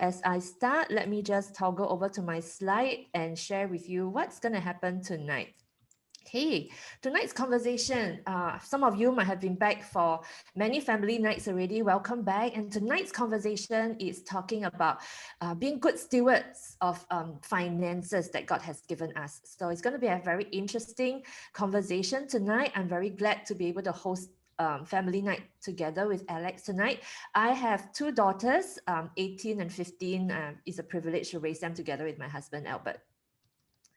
as I start, let me just toggle over to my slide and share with you what's going to happen tonight. Okay, tonight's conversation, some of you might have been back for many family nights already. Welcome back. And tonight's conversation is talking about being good stewards of finances that God has given us. So it's going to be a very interesting conversation tonight. I'm very glad to be able to host family night together with Alex tonight. I have two daughters, 18 and 15. It's a privilege to raise them together with my husband, Albert.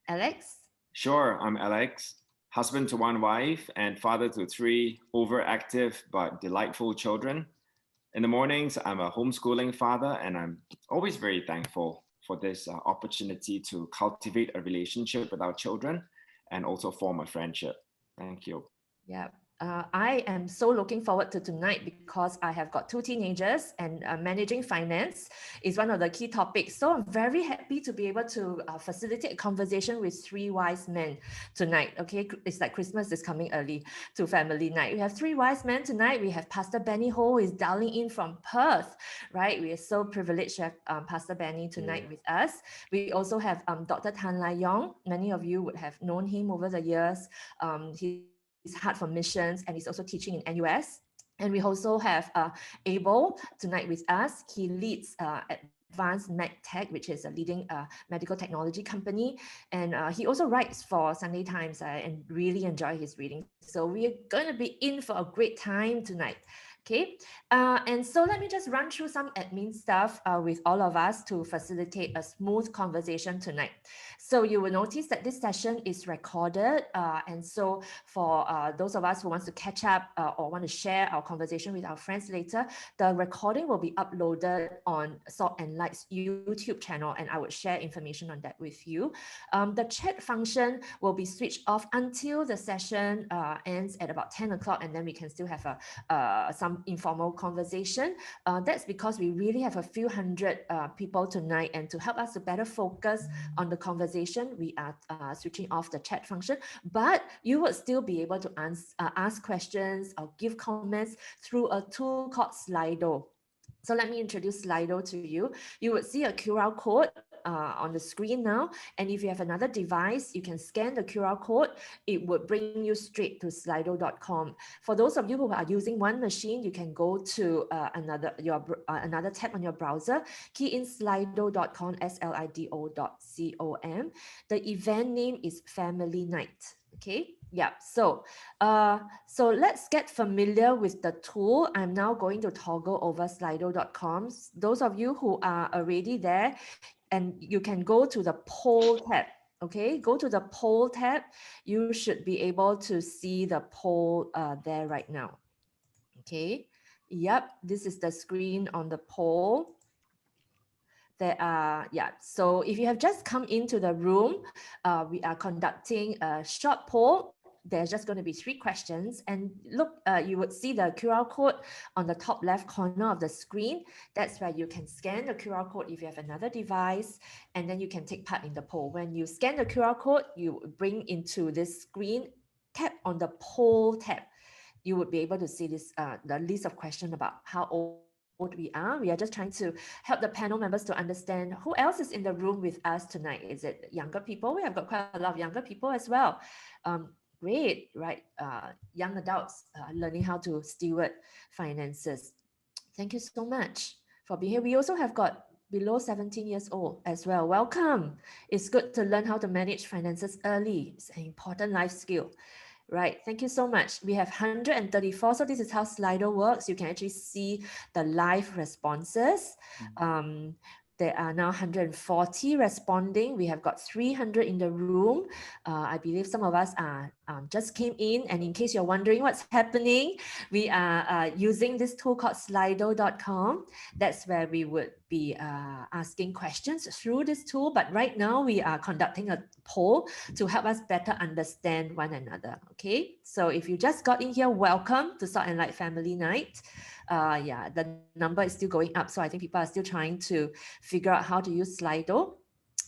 Alex? Sure, I'm Alex, husband to one wife and father to three overactive but delightful children. In the mornings, I'm a homeschooling father, and I'm always very thankful for this opportunity to cultivate a relationship with our children and also form a friendship. Thank you. Yeah. I am so looking forward to tonight because I have got two teenagers, and managing finance is one of the key topics. So I'm very happy to be able to facilitate a conversation with three wise men tonight. Okay, it's like Christmas is coming early to family night. We have three wise men tonight. We have Pastor Benny Ho, who is dialing in from Perth, right? We are so privileged to have Pastor Benny tonight with us. We also have Dr. Tan Lai Yong. Many of you would have known him over the years. He's Heart for Missions, and he's also teaching in NUS. And we also have Abel tonight with us. He leads Advanced MedTech, which is a leading medical technology company. And he also writes for Sunday Times and really enjoy his reading. So we are going to be in for a great time tonight. Okay, and so let me just run through some admin stuff with all of us to facilitate a smooth conversation tonight. So you will notice that this session is recorded, and so for those of us who want to catch up or want to share our conversation with our friends later, the recording will be uploaded on Salt and Light's YouTube channel, and I would share information on that with you. The chat function will be switched off until the session ends at about 10 o'clock, and then we can still have some informal conversation. That's because we really have a few hundred people tonight, and to help us to better focus on the conversation, we are switching off the chat function, but you would still be able to ask questions or give comments through a tool called Slido. So let me introduce Slido to you. You would see a QR code on the screen now. And if you have another device, you can scan the QR code. It would bring you straight to slido.com. For those of you who are using one machine, you can go to another tab on your browser, key in slido.com, slido.com. The event name is Family Night. Okay, yeah, so let's get familiar with the tool. I'm now going to toggle over slido.com. Those of you who are already there, and you can go to the poll tab. Okay, go to the poll tab. You should be able to see the poll there right now. Okay, yep, this is the screen on the poll. So if you have just come into the room, we are conducting a short poll. There's just going to be 3 questions, and look, you would see the QR code on the top left corner of the screen. That's where you can scan the QR code if you have another device, and then you can take part in the poll. When you scan the QR code, you bring into this screen, tap on the poll tab. You would be able to see this the list of questions about how old we are. We are just trying to help the panel members to understand who else is in the room with us tonight. Is it younger people? We have got quite a lot of younger people as well. Great, right? Young adults learning how to steward finances. Thank you so much for being here. We also have got below 17 years old as well. Welcome. It's good to learn how to manage finances early. It's an important life skill. Right, thank you so much. We have 134. So this is how Slido works. You can actually see the live responses. There are now 140 responding. We have got 300 in the room. I believe some of us are just came in. And in case you're wondering what's happening, we are using this tool called slido.com. That's where we would be asking questions through this tool. But right now we are conducting a poll to help us better understand one another. Okay, so if you just got in here, welcome to Salt and Light Family Night. The number is still going up, so I think people are still trying to figure out how to use Slido.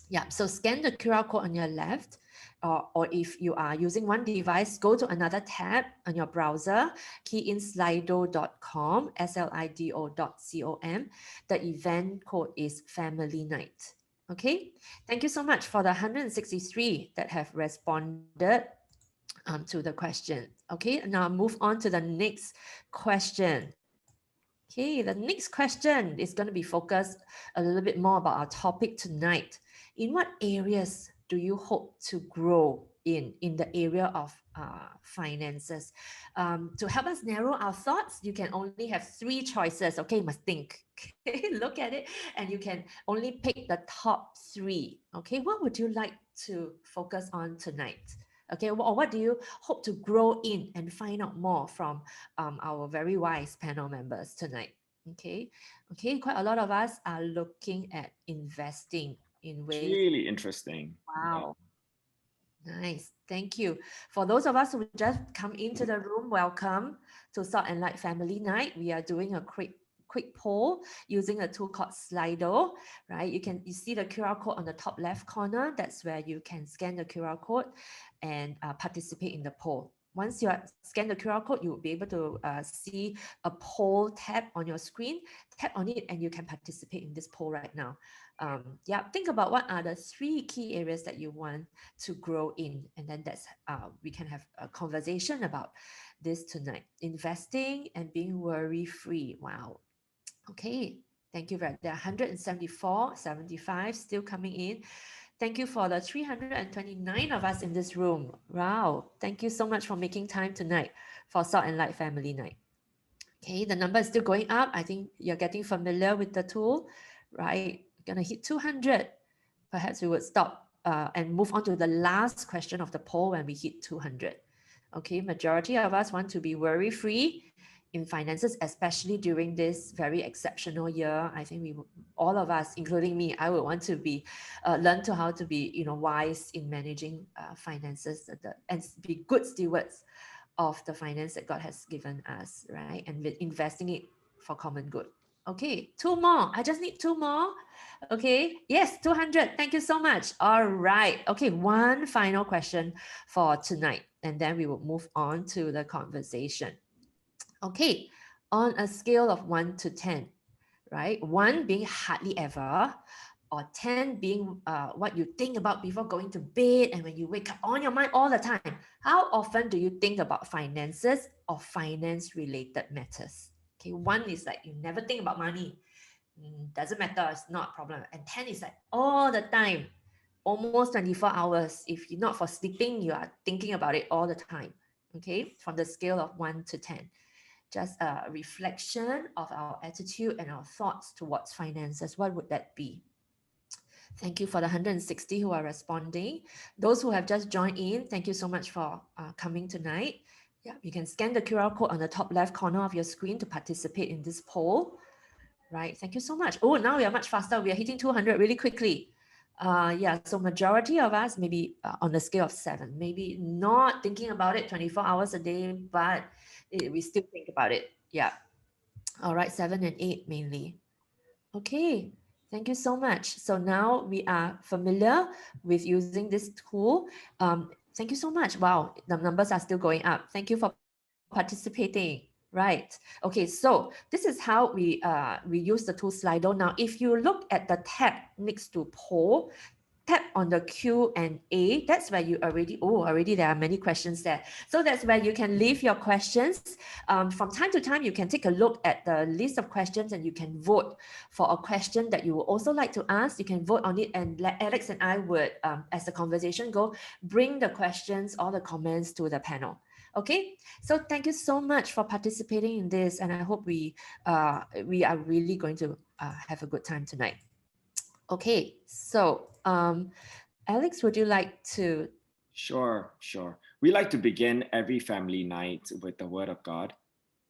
Yeah, so scan the QR code on your left, or if you are using one device, go to another tab on your browser, key in slido.com, slido.com. The event code is Family Night. Okay, thank you so much for the 163 that have responded to the question. Okay, now move on to the next question. Okay, the next question is going to be focused a little bit more about our topic tonight. In what areas do you hope to grow in the area of finances? To help us narrow our thoughts, you can only have three choices. Okay, you must think. Okay, look at it, and you can only pick the top three. Okay, what would you like to focus on tonight? Okay, or what do you hope to grow in and find out more from our very wise panel members tonight? Okay, okay, quite a lot of us are looking at investing in It's ways. really interesting. Yeah. Wow, nice, thank you. For those of us who just come into the room, welcome to Salt and Light Family Night. We are doing a quick poll using a tool called Slido, right? You see the QR code on the top left corner. That's where you can scan the QR code and participate in the poll. Once you scan the QR code, you will be able to see a poll tab on your screen. Tap on it and you can participate in this poll right now. Yeah, think about what are the three key areas that you want to grow in, and then that's we can have a conversation about this tonight. Investing and being worry-free. Wow. Okay, thank you very. There are 174, 75 still coming in. Thank you for the 329 of us in this room. Wow, thank you so much for making time tonight for Salt and Light Family Night. Okay, the number is still going up. I think you're getting familiar with the tool, right? Gonna hit 200. Perhaps we would stop and move on to the last question of the poll when we hit 200. Okay, majority of us want to be worry-free in finances, especially during this very exceptional year. I think all of us, including me, I would want to be learn to how to be wise in managing finances and be good stewards of the finance that God has given us, right? And investing it for common good. Okay, two more. I just need two more. Okay, yes, 200. Thank you so much. All right. Okay, one final question for tonight, and then we will move on to the conversation. Okay, on a scale of 1 to 10, right? 1 being hardly ever, or 10 being what you think about before going to bed and when you wake up on your mind all the time. How often do you think about finances or finance related matters? Okay, 1 is like you never think about money. Doesn't matter, it's not a problem. And 10 is like all the time, almost 24 hours. If you're not for sleeping, you are thinking about it all the time. Okay, from the scale of 1 to 10. Just a reflection of our attitude and our thoughts towards finances. What would that be? Thank you for the 160 who are responding. Those who have just joined in, thank you so much for coming tonight. Yeah, you can scan the QR code on the top left corner of your screen to participate in this poll. Right, thank you so much. Oh, now we are much faster. We are hitting 200 really quickly. Yeah, so majority of us maybe on the scale of 7, maybe not thinking about it 24 hours a day, but we still think about it. Yeah. All right, 7 and 8 mainly. Okay, thank you so much. So now we are familiar with using this tool. Thank you so much. Wow, the numbers are still going up. Thank you for participating. Right. Okay, so this is how we use the tool Slido. Now, if you look at the tab next to poll, tap on the Q&A. That's where you already there are many questions there. So that's where you can leave your questions. From time to time, you can take a look at the list of questions and you can vote for a question that you would also like to ask. You can vote on it, and Alex and I would, as the conversation go, bring the questions or the comments to the panel. Okay, so thank you so much for participating in this, and I hope we are really going to have a good time tonight. Okay, so Alex, would you like to? Sure. We like to begin every family night with the Word of God.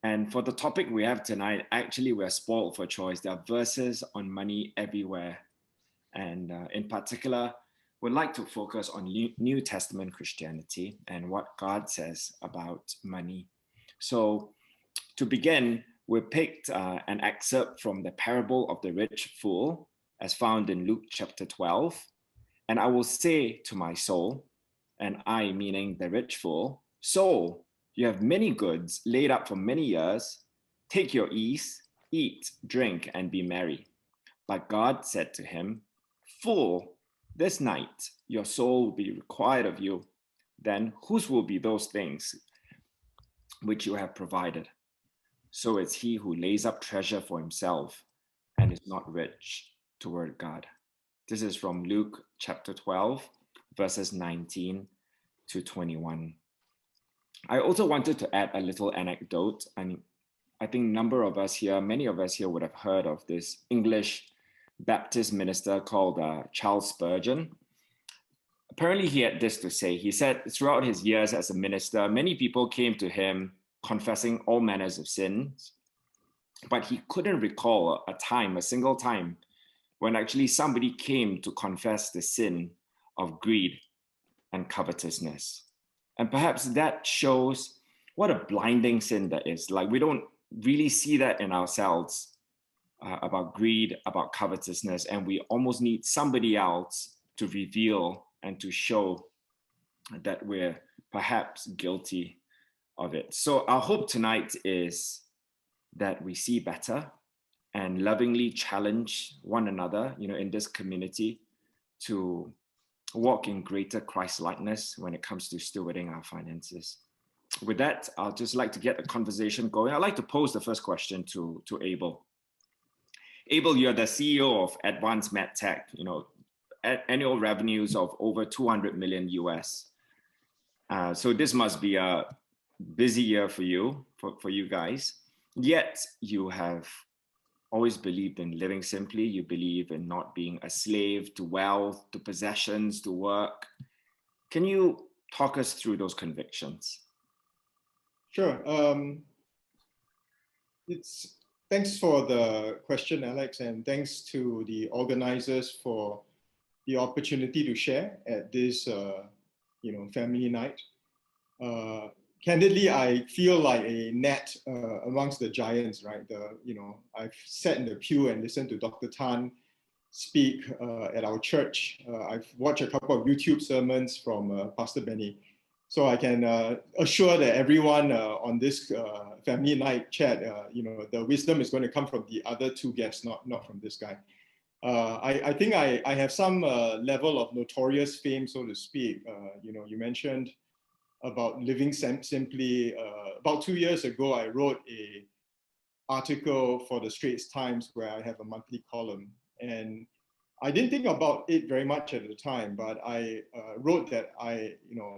And for the topic we have tonight, actually, we're spoiled for choice. There are verses on money everywhere. And in particular, we'd like to focus on New Testament Christianity and what God says about money. So to begin, we picked an excerpt from the parable of the rich fool as found in Luke chapter 12. And I will say to my soul, and I meaning the rich fool, soul, you have many goods laid up for many years. Take your ease, eat, drink, and be merry. But God said to him, fool, this night your soul will be required of you. Then whose will be those things which you have provided? So is he who lays up treasure for himself and is not rich toward God. This is from Luke chapter 12, verses 19 to 21. I also wanted to add a little anecdote. I think many of us here would have heard of this English Baptist minister called Charles Spurgeon. Apparently he had this to say. He said throughout his years as a minister, many people came to him confessing all manners of sins, but he couldn't recall a single time, when actually somebody came to confess the sin of greed and covetousness. And perhaps that shows what a blinding sin that is. Like, we don't really see that in ourselves about greed, about covetousness, and we almost need somebody else to reveal and to show that we're perhaps guilty of it. So our hope tonight is that we see better and lovingly challenge one another, in this community to walk in greater Christ-likeness when it comes to stewarding our finances. With that, I'll just like to get the conversation going. I'd like to pose the first question to Abel. Abel, you're the CEO of Advanced MedTech, annual revenues of over 200 million US. So this must be a busy year for you guys. Yet you have always believed in living simply. You believe in not being a slave to wealth, to possessions, to work. Can you talk us through those convictions? Sure. Thanks for the question, Alex, and thanks to the organizers for the opportunity to share at this, family night. Candidly, I feel like a gnat amongst the giants, right? I've sat in the pew and listened to Dr. Tan speak at our church. I've watched a couple of YouTube sermons from Pastor Benny. So I can assure that everyone on this family night chat, the wisdom is going to come from the other two guests, not from this guy. I think I have some level of notorious fame, so to speak. You mentioned about living simply. About 2 years ago, I wrote an article for the Straits Times where I have a monthly column. And I didn't think about it very much at the time, but I wrote that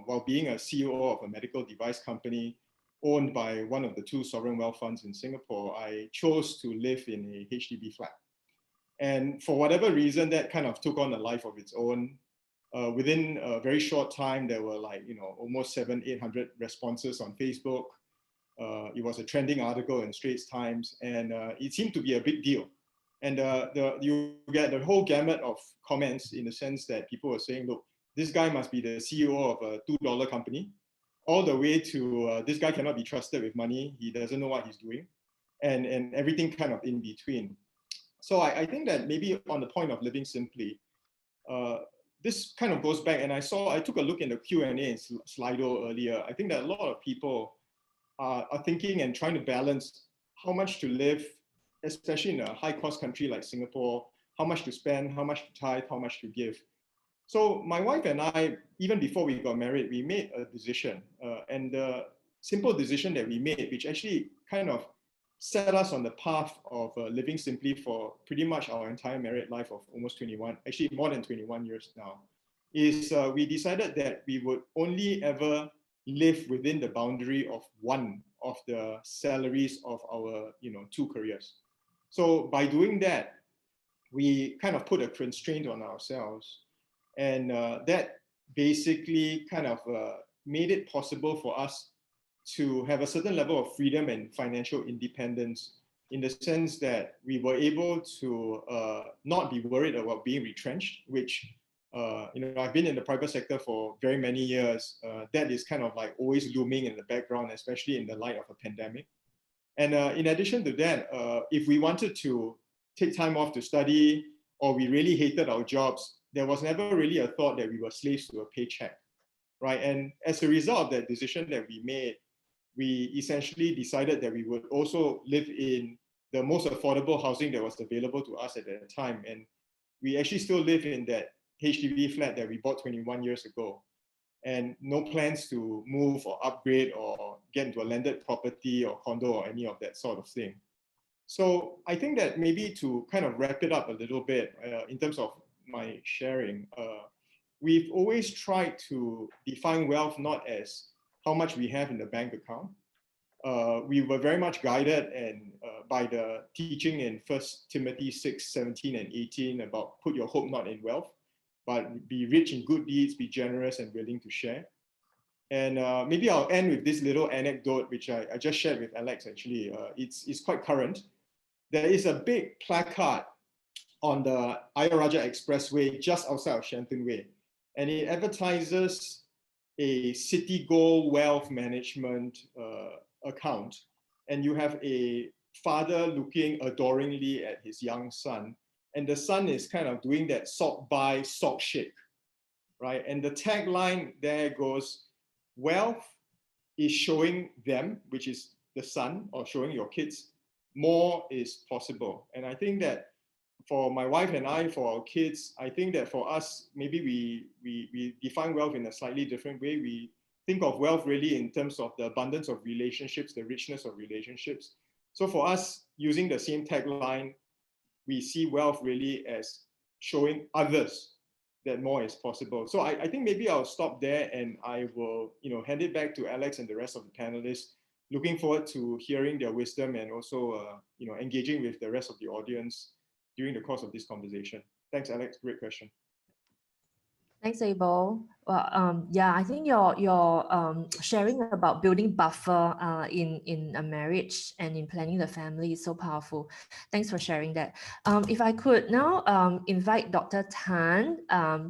while being a CEO of a medical device company owned by one of the two sovereign wealth funds in Singapore, I chose to live in a HDB flat. And for whatever reason, that kind of took on a life of its own. Within a very short time, there were almost 700-800 responses on Facebook. It was a trending article in Straits Times, and it seemed to be a big deal. And you get the whole gamut of comments in the sense that people were saying, look, this guy must be the CEO of a $2 company, all the way to this guy cannot be trusted with money. He doesn't know what he's doing, and everything kind of in between. So I think that maybe on the point of living simply, this kind of goes back, and I took a look in the Q&A in Slido earlier. I think that a lot of people are thinking and trying to balance how much to live, especially in a high-cost country like Singapore, how much to spend, how much to tithe, how much to give. So my wife and I, even before we got married, we made a decision. And the simple decision that we made, which actually kind of set us on the path of living simply for pretty much our entire married life of almost 21, actually more than 21 years now, is we decided that we would only ever live within the boundary of one of the salaries of our two careers. So by doing that, we kind of put a constraint on ourselves, and that basically kind of made it possible for us to have a certain level of freedom and financial independence, in the sense that we were able to not be worried about being retrenched, which I've been in the private sector for very many years. That is kind of like always looming in the background, especially in the light of a pandemic. And in addition to that, if we wanted to take time off to study, or we really hated our jobs, there was never really a thought that we were slaves to a paycheck, right? And as a result of that decision that we made, we essentially decided that we would also live in the most affordable housing that was available to us at that time. And we actually still live in that HDB flat that we bought 21 years ago, and no plans to move or upgrade or get into a landed property or condo or any of that sort of thing. So I think that maybe to kind of wrap it up a little bit in terms of my sharing, we've always tried to define wealth not as how much we have in the bank account. We were very much guided and by the teaching in 1 Timothy 6, 17 and 18 about put your hope not in wealth, but be rich in good deeds, be generous and willing to share. And maybe I'll end with this little anecdote, which I just shared with Alex actually. It's quite current. There is a big placard on the Ayer Rajah Expressway just outside of Shenton Way. And it advertises a Citigold wealth management account. And you have a father looking adoringly at his young son. And the son is kind of doing that sock buy, sock shake, right? And the tagline there goes, wealth is showing them, which is the son, or showing your kids, more is possible. And I think that for my wife and I, for our kids, I think that for us, maybe we define wealth in a slightly different way. We think of wealth really in terms of the abundance of relationships, the richness of relationships. So for us, using the same tagline, we see wealth really as showing others that more is possible. So I think maybe I'll stop there and I will hand it back to Alex and the rest of the panelists. Looking forward to hearing their wisdom and also engaging with the rest of the audience during the course of this conversation. Thanks, Alex. Great question. Thanks, Abel. Well, yeah, I think your sharing about building buffer in a marriage and in planning the family is so powerful. Thanks for sharing that. If I could now invite Dr. Tan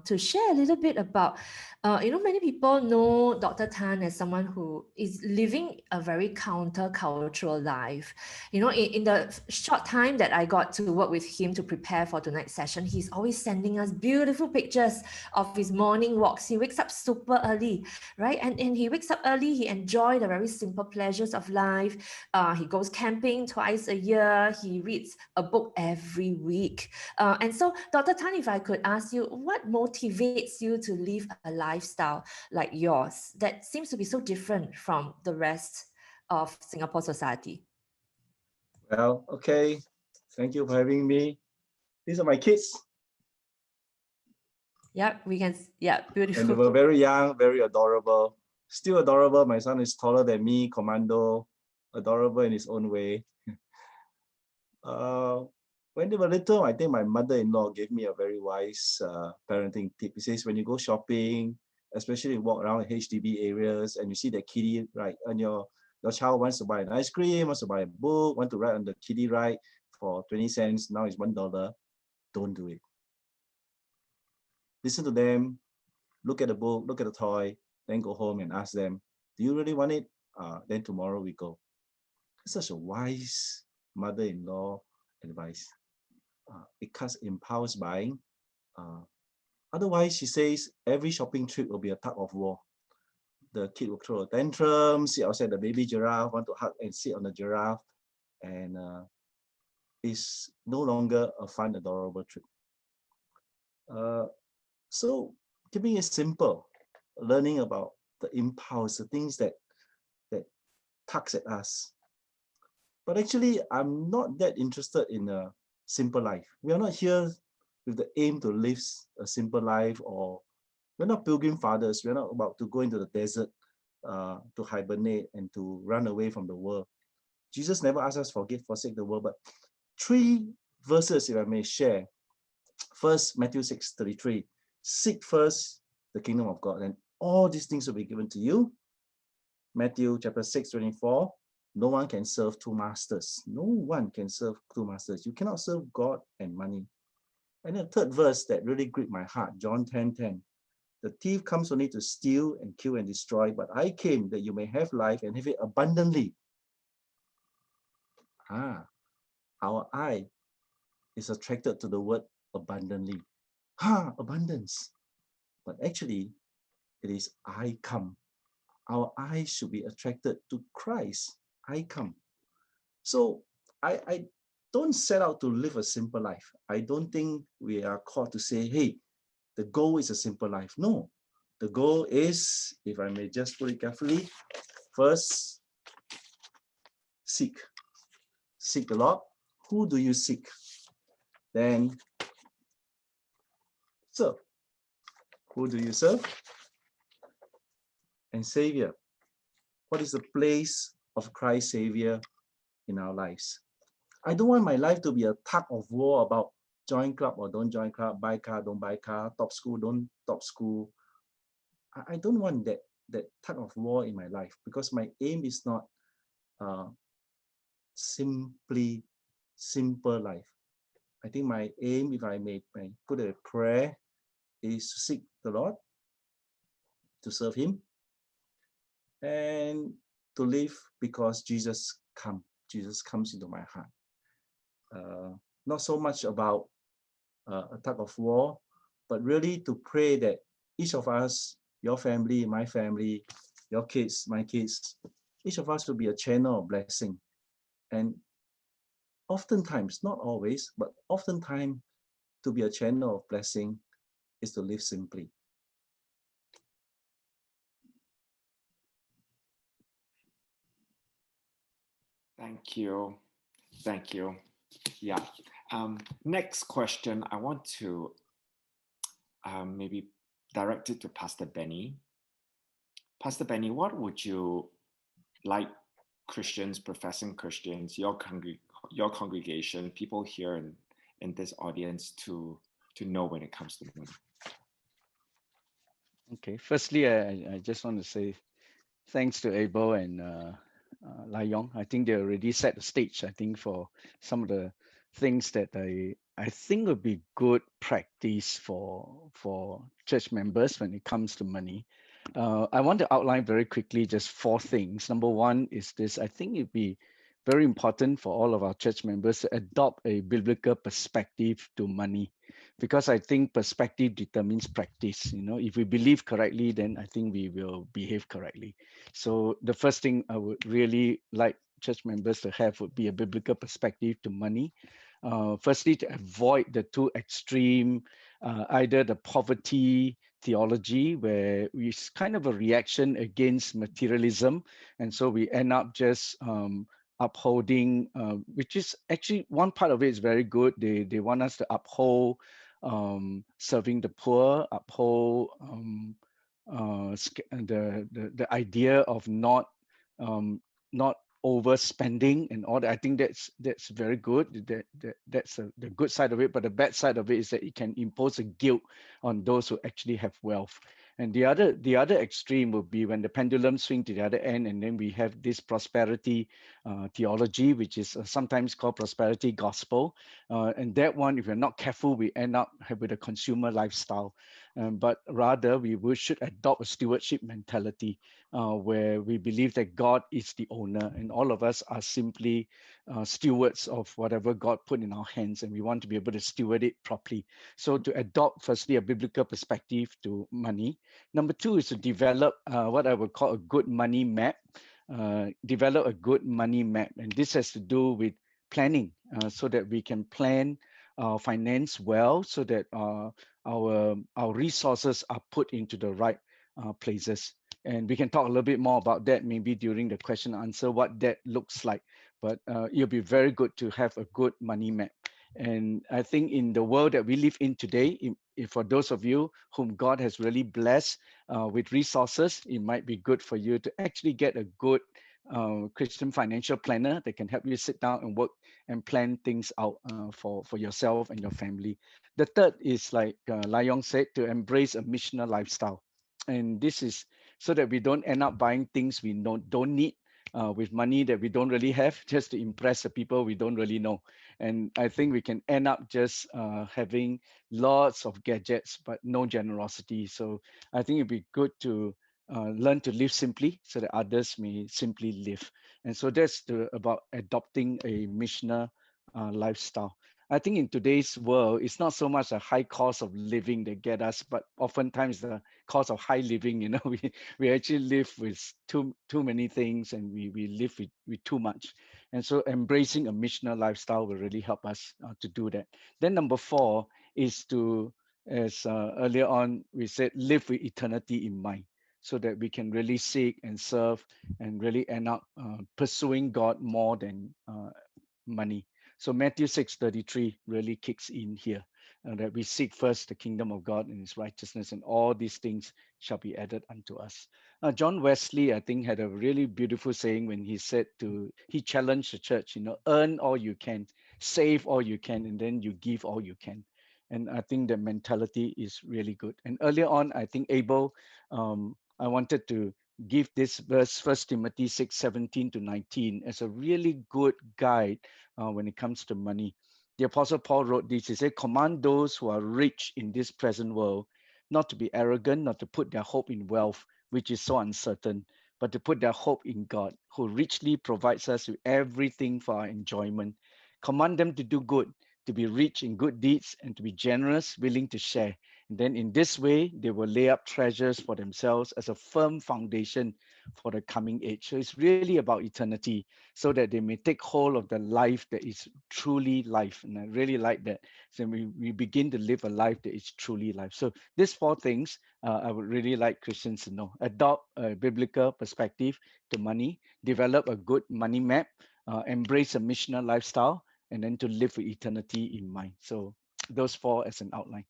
to share a little bit about, many people know Dr. Tan as someone who is living a very countercultural life. In the short time that I got to work with him to prepare for tonight's session, he's always sending us beautiful pictures of his morning walks. He wakes up super early, right? And he wakes up early, he enjoys the very simple pleasures of life. He goes camping twice a year. He reads a book every week. And so, Dr. Tan, if I could ask you, what motivates you to live a lifestyle like yours that seems to be so different from the rest of Singapore society? Well, okay. Thank you for having me. These are my kids. Yeah, we can. Yeah, beautiful. And they were very young, very adorable. Still adorable. My son is taller than me, commando, adorable in his own way. When they were little, I think my mother-in-law gave me a very wise parenting tip. He says, when you go shopping, especially walk around HDB areas and you see the kiddie, right, and your child wants to buy an ice cream, wants to buy a book, want to ride on the kiddie ride for 20 cents, now it's $1, don't do it. Listen to them, look at the book, look at the toy, then go home and ask them, do you really want it? Then tomorrow we go. It's such a wise mother-in-law advice. It cuts impulse buying. Otherwise, she says, every shopping trip will be a tug of war. The kid will throw a tantrum, sit outside the baby giraffe, want to hug and sit on the giraffe, and it's no longer a fun, adorable trip. So keeping it simple, learning about the impulse, the things that tugs at us. But actually, I'm not that interested in a simple life. We are not here with the aim to live a simple life, or we're not pilgrim fathers. We're not about to go into the desert to hibernate and to run away from the world. Jesus never asked us to forsake the world, but 3 verses, if I may share. First, Matthew 6:33. Seek first the kingdom of God, and all these things will be given to you. Matthew chapter 6:24. No one can serve 2 masters. No one can serve 2 masters. You cannot serve God and money. And the 3rd verse that really gripped my heart, John 10:10. The thief comes only to steal and kill and destroy, but I came that you may have life and have it abundantly. Our eye is attracted to the word abundantly. abundance. But actually, it is I come. Our eyes should be attracted to Christ. I come. So I don't set out to live a simple life. I don't think we are called to say, hey, the goal is a simple life. No, the goal is, if I may just put it carefully, first, seek. Seek the Lord. Who do you seek? Then serve. Who do you serve? And Savior. What is the place of Christ Savior in our lives? I don't want my life to be a tug of war about join club or don't join club, buy car, don't buy car, top school, don't top school. I don't want that tug of war in my life, because my aim is not simply simple life. I think my aim, if I may put a prayer, is to seek the Lord, to serve Him, and to live because Jesus comes. Jesus comes into my heart. Not so much about a tug of war, but really to pray that each of us, your family, my family, your kids, my kids, each of us will be a channel of blessing. And oftentimes, not always, but oftentimes, to be a channel of blessing is to live simply. Thank you. Thank you. Yeah. Next question, I want to maybe direct it to Pastor Benny. Pastor Benny, what would you like Christians, professing Christians, your congregation, people here in this audience to know when it comes to money? Okay, firstly, I just want to say thanks to Abel and Lai Yong. I think they already set the stage, I think, for some of the things that I think would be good practice for church members when it comes to money. I want to outline very quickly just 4 things. Number one is this: I think it'd be very important for all of our church members to adopt a biblical perspective to money, because I think perspective determines practice. You know, if we believe correctly, then I think we will behave correctly. So the first thing I would really like church members to have would be a biblical perspective to money. Firstly, to avoid the 2 extreme, either the poverty theology, where it's kind of a reaction against materialism, and so we end up just upholding, which is actually one part of it is very good. They want us to uphold serving the poor, uphold the idea of not overspending and all that. I think that's very good. That's the good side of it. But the bad side of it is that it can impose a guilt on those who actually have wealth. And the other extreme would be when the pendulum swings to the other end, and then we have this prosperity theology, which is sometimes called prosperity gospel. And that one, if we're not careful, we end up with a consumer lifestyle. But rather, we should adopt a stewardship mentality, where we believe that God is the owner and all of us are simply stewards of whatever God put in our hands, and we want to be able to steward it properly. So to adopt, firstly, a biblical perspective to money. Number 2 is to develop what I would call a good money map. Develop a good money map, and this has to do with planning, so that we can plan finance well, so that our resources are put into the right places. And we can talk a little bit more about that maybe during the question and answer, what that looks like. But it'll be very good to have a good money map. And I think in the world that we live in today, if for those of you whom God has really blessed with resources, it might be good for you to actually get a good Christian financial planner that can help you sit down and work and plan things out for yourself and your family. The third is, like Lai Yong said, to embrace a missional lifestyle. And this is so that we don't end up buying things we don't need with money that we don't really have, just to impress the people we don't really know. And I think we can end up just having lots of gadgets, but no generosity. So I think it'd be good to learn to live simply so that others may simply live. And so that's about adopting a missional lifestyle. I think in today's world, it's not so much a high cost of living that get us, but oftentimes the cost of high living. We actually live with too many things, and we live with too much. And so embracing a missional lifestyle will really help us to do that. Then number 4 is to, as earlier on we said, live with eternity in mind, so that we can really seek and serve and really end up pursuing God more than money. So Matthew 6:33 really kicks in here, that we seek first the kingdom of God and his righteousness, and all these things shall be added unto us. John Wesley, I think, had a really beautiful saying when he challenged the church, earn all you can, save all you can, and then you give all you can. And I think the mentality is really good. And earlier on, I think Abel, I wanted to give this verse, 1 Timothy 6:17 to 19, as a really good guide when it comes to money. The Apostle Paul wrote this. He said, command those who are rich in this present world not to be arrogant, not to put their hope in wealth, which is so uncertain, but to put their hope in God, who richly provides us with everything for our enjoyment. Command them to do good, to be rich in good deeds, and to be generous, willing to share. And then in this way, they will lay up treasures for themselves as a firm foundation for the coming age. So it's really about eternity, so that they may take hold of the life that is truly life. And I really like that. So we begin to live a life that is truly life. So these 4 things I would really like Christians to know. Adopt a biblical perspective to money, develop a good money map, embrace a missional lifestyle, and then to live with eternity in mind. So those 4 as an outline.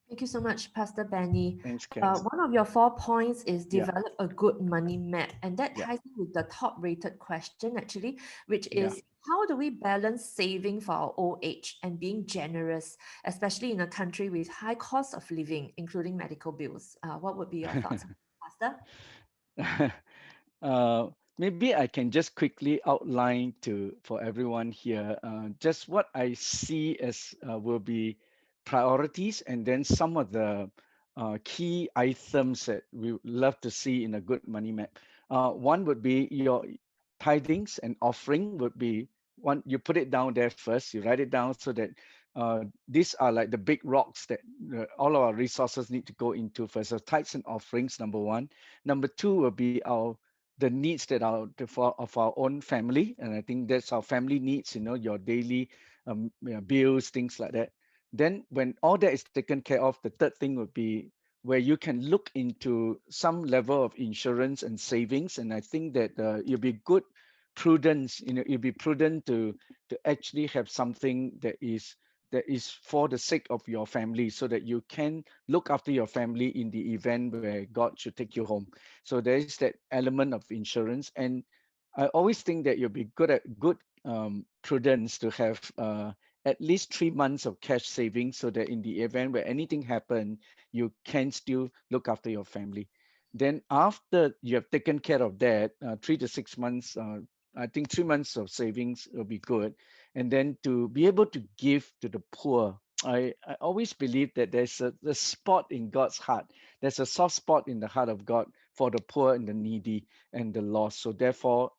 Thank you so much, Pastor Benny. Thanks, guys. One of your 4 points is Yeah. develop a good money map. And that Yeah. ties in with the top rated question, actually, which Yeah. is how do we balance saving for our old age and being generous, especially in a country with high cost of living, including medical bills? What would be your thoughts, Pastor? Maybe I can just quickly outline for everyone here just what I see as will be priorities, and then some of the key items that we would love to see in a good money map. One would be your tithings and offering would be one. You put it down there first. You write it down so that these are like the big rocks that all of our resources need to go into first. So tithes and offerings, number 1. Number 2 will be the needs that are of our own family, and I think that's our family needs. Your daily bills, things like that. Then when all that is taken care of, the third thing would be where you can look into some level of insurance and savings. And I think that it'll be good prudence. It'll be prudent to actually have something that is for the sake of your family, so that you can look after your family in the event where God should take you home. So there is that element of insurance. And I always think that you'll be good prudence to have at least 3 months of cash savings, so that in the event where anything happen, you can still look after your family. Then after you have taken care of that, 3 to 6 months, I think 3 months of savings will be good. And then to be able to give to the poor. I always believe that there's a spot in God's heart. There's a soft spot in the heart of God for the poor and the needy and the lost. So therefore,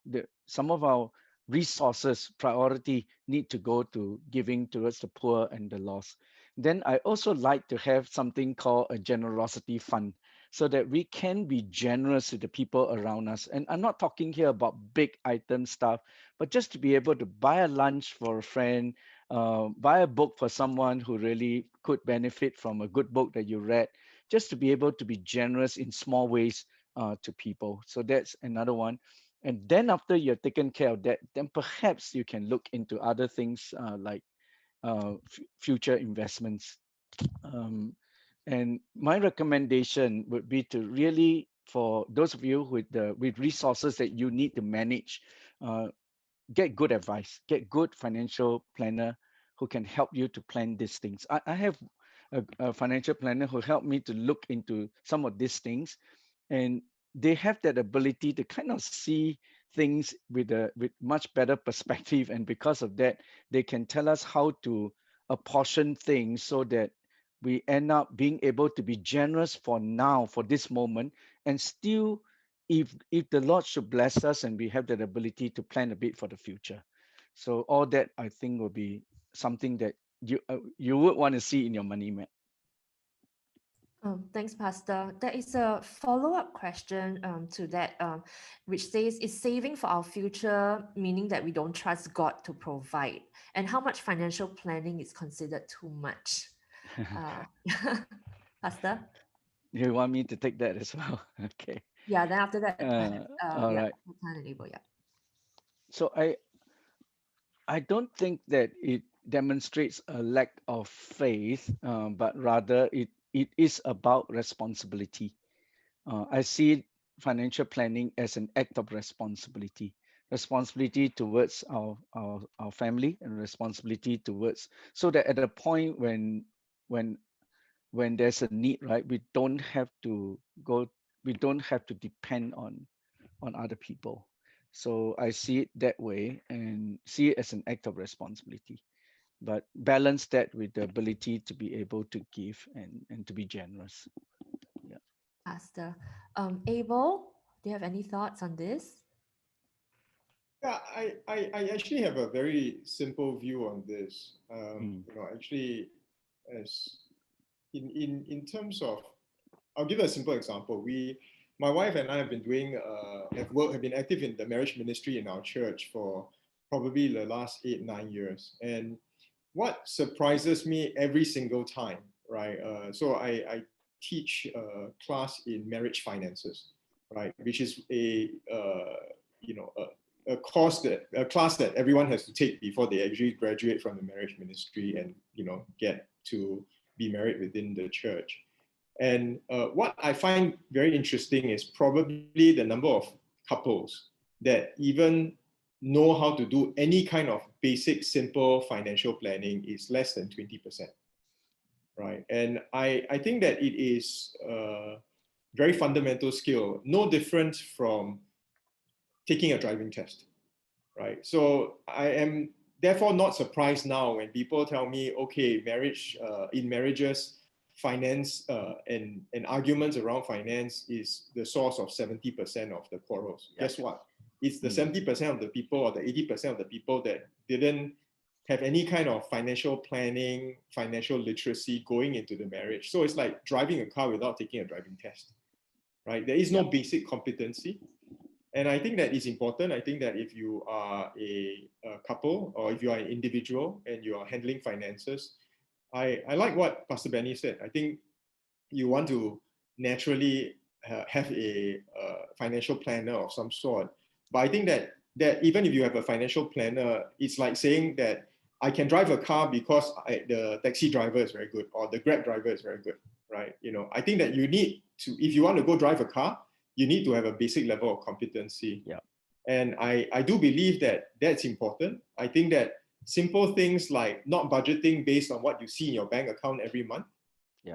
some of our resources, priority, need to go to giving towards the poor and the lost. Then I also like to have something called a generosity fund, so that we can be generous to the people around us. And I'm not talking here about big item stuff, but just to be able to buy a lunch for a friend, buy a book for someone who really could benefit from a good book that you read, just to be able to be generous in small ways to people. So that's another one. And then after you've taken care of that, then perhaps you can look into other things like future investments. Um, and my recommendation would be to really, for those of you with resources that you need to manage, uh, get good advice, get good financial planner who can help you to plan these things. I have a financial planner who helped me to look into some of these things, and they have that ability to kind of see things with much better perspective. And because of that, they can tell us how to apportion things so that we end up being able to be generous for now, for this moment, and still, if the Lord should bless us and we have that ability to plan a bit for the future. So all that I think will be something that you would want to see in your money map. Thanks, Pastor. There is a follow-up question to that, which says, is saving for our future meaning that we don't trust God to provide? And how much financial planning is considered too much? Pastor? You want me to take that as well? Okay. Yeah, then after that, All right. Tan and Abel, yeah. So I don't think that it demonstrates a lack of faith, but rather it is about responsibility. I see financial planning as an act of responsibility, responsibility towards our family, and responsibility towards, so that at the point when when there's a need, right, we don't have to depend on other people. So I see it that way and see it as an act of responsibility, but balance that with the ability to be able to give and to be generous. Yeah. Pastor. Abel, do you have any thoughts on this? Yeah, I actually have a very simple view on this. Actually, as in terms of, I'll give a simple example. My wife and I have been have been active in the marriage ministry in our church for probably the last 8-9 years. And what surprises me every single time, right? So I teach a class in marriage finances, right? Which is a class that everyone has to take before they actually graduate from the marriage ministry and get to be married within the church. And what I find very interesting is probably the number of couples that even know how to do any kind of basic, simple financial planning is less than 20%, right? And I think that it is a very fundamental skill, no different from taking a driving test, right? So I am therefore not surprised now when people tell me, okay, in marriages, finance and arguments around finance is the source of 70% of the quarrels. Guess what? It's the 70% of the people or the 80% of the people that didn't have any kind of financial planning, financial literacy going into the marriage. So it's like driving a car without taking a driving test, right? There is no basic competency. And I think that is important. I think that if you are a couple or if you are an individual and you are handling finances, I like what Pastor Benny said. I think you want to naturally have a financial planner of some sort. But I think that even if you have a financial planner, it's like saying that I can drive a car because the taxi driver is very good or the Grab driver is very good, right? I think that you need to, if you want to go drive a car, you need to have a basic level of competency. Yeah. And I do believe that that's important. I think that simple things like not budgeting based on what you see in your bank account every month,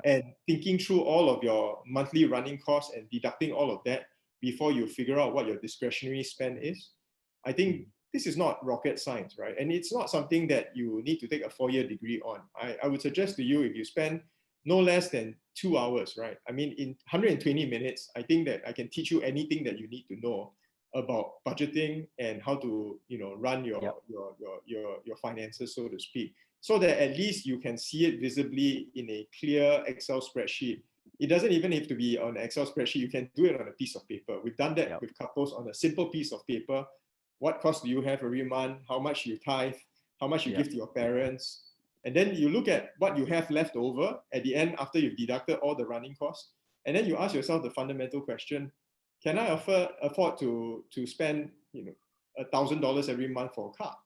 and thinking through all of your monthly running costs and deducting all of that before you figure out what your discretionary spend is. I think this is not rocket science, right? And it's not something that you need to take a 4-year degree on. I would suggest to you, if you spend no less than 2 hours, right? I mean, in 120 minutes, I think that I can teach you anything that you need to know about budgeting and how to, run your finances, so to speak, so that at least you can see it visibly in a clear Excel spreadsheet. It doesn't even have to be on an Excel spreadsheet. You can do it on a piece of paper. We've done that with couples on a simple piece of paper. What cost do you have every month? How much you tithe? How much you give to your parents? And then you look at what you have left over at the end after you've deducted all the running costs. And then you ask yourself the fundamental question, can I afford to spend $1,000 every month for a car,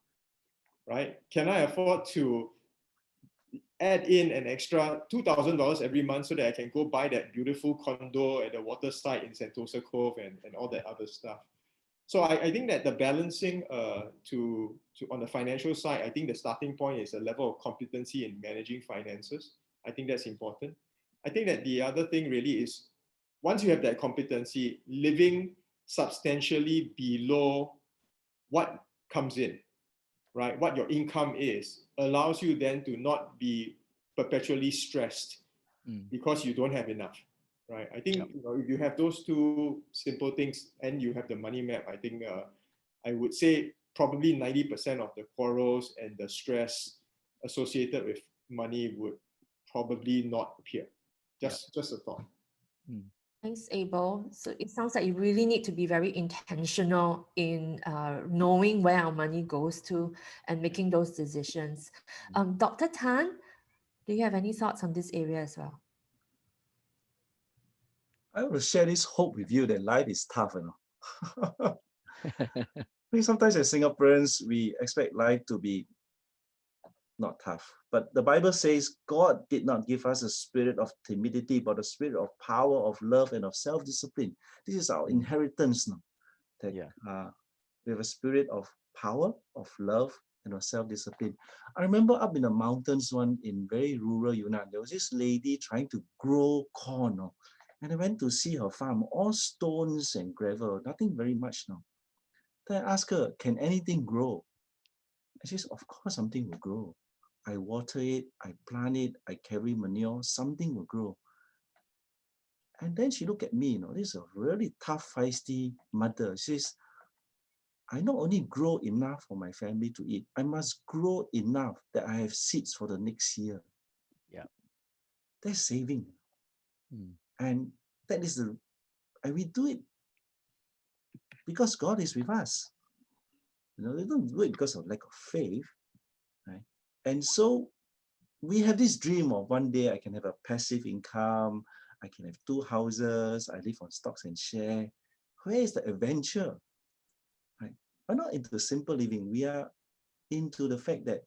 right? Can I afford to add in an extra $2,000 every month so that I can go buy that beautiful condo at the waterside in Sentosa Cove and all that other stuff? So I think that the balancing on the financial side, I think the starting point is a level of competency in managing finances. I think that's important. I think that the other thing really is, once you have that competency, living substantially below what comes in, right? What your income is, allows you then to not be perpetually stressed because you don't have enough, right? I think if you have those two simple things and you have the money map, I think I would say probably 90% of the quarrels and the stress associated with money would probably not appear. Just a thought. Thanks, Abel. So it sounds like you really need to be very intentional in knowing where our money goes to and making those decisions. Dr. Tan, do you have any thoughts on this area as well? I want to share this hope with you that life is tough, I think sometimes as Singaporeans, we expect life to be not tough. But the Bible says God did not give us a spirit of timidity, but a spirit of power, of love, and of self-discipline. This is our inheritance now. That we have a spirit of power, of love, and of self-discipline. I remember up in the mountains in very rural Yunnan, there was this lady trying to grow corn. And I went to see her farm, all stones and gravel, nothing very much now. Then I asked her, can anything grow? And she says, of course something will grow. I water it, I plant it, I carry manure, something will grow. And then she looked at me, this is a really tough, feisty mother. She says, I not only grow enough for my family to eat, I must grow enough that I have seeds for the next year. Yeah. That's saving. And that is and we do it because God is with us. We don't do it because of lack of faith, right? And so we have this dream of one day I can have a passive income, I can have 2 houses, I live on stocks and share. Where is the adventure? Right? We're not into the simple living. We are into the fact that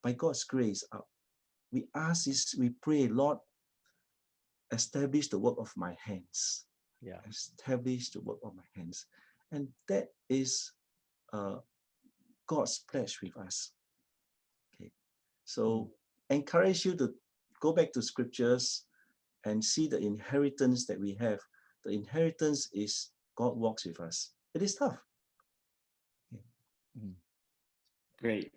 by God's grace, we ask this, we pray, Lord, establish the work of my hands. Yeah. Establish the work of my hands. And that is God's pledge with us. Okay. So encourage you to go back to scriptures and see the inheritance that we have. The inheritance is God walks with us. It is tough. Okay. Great.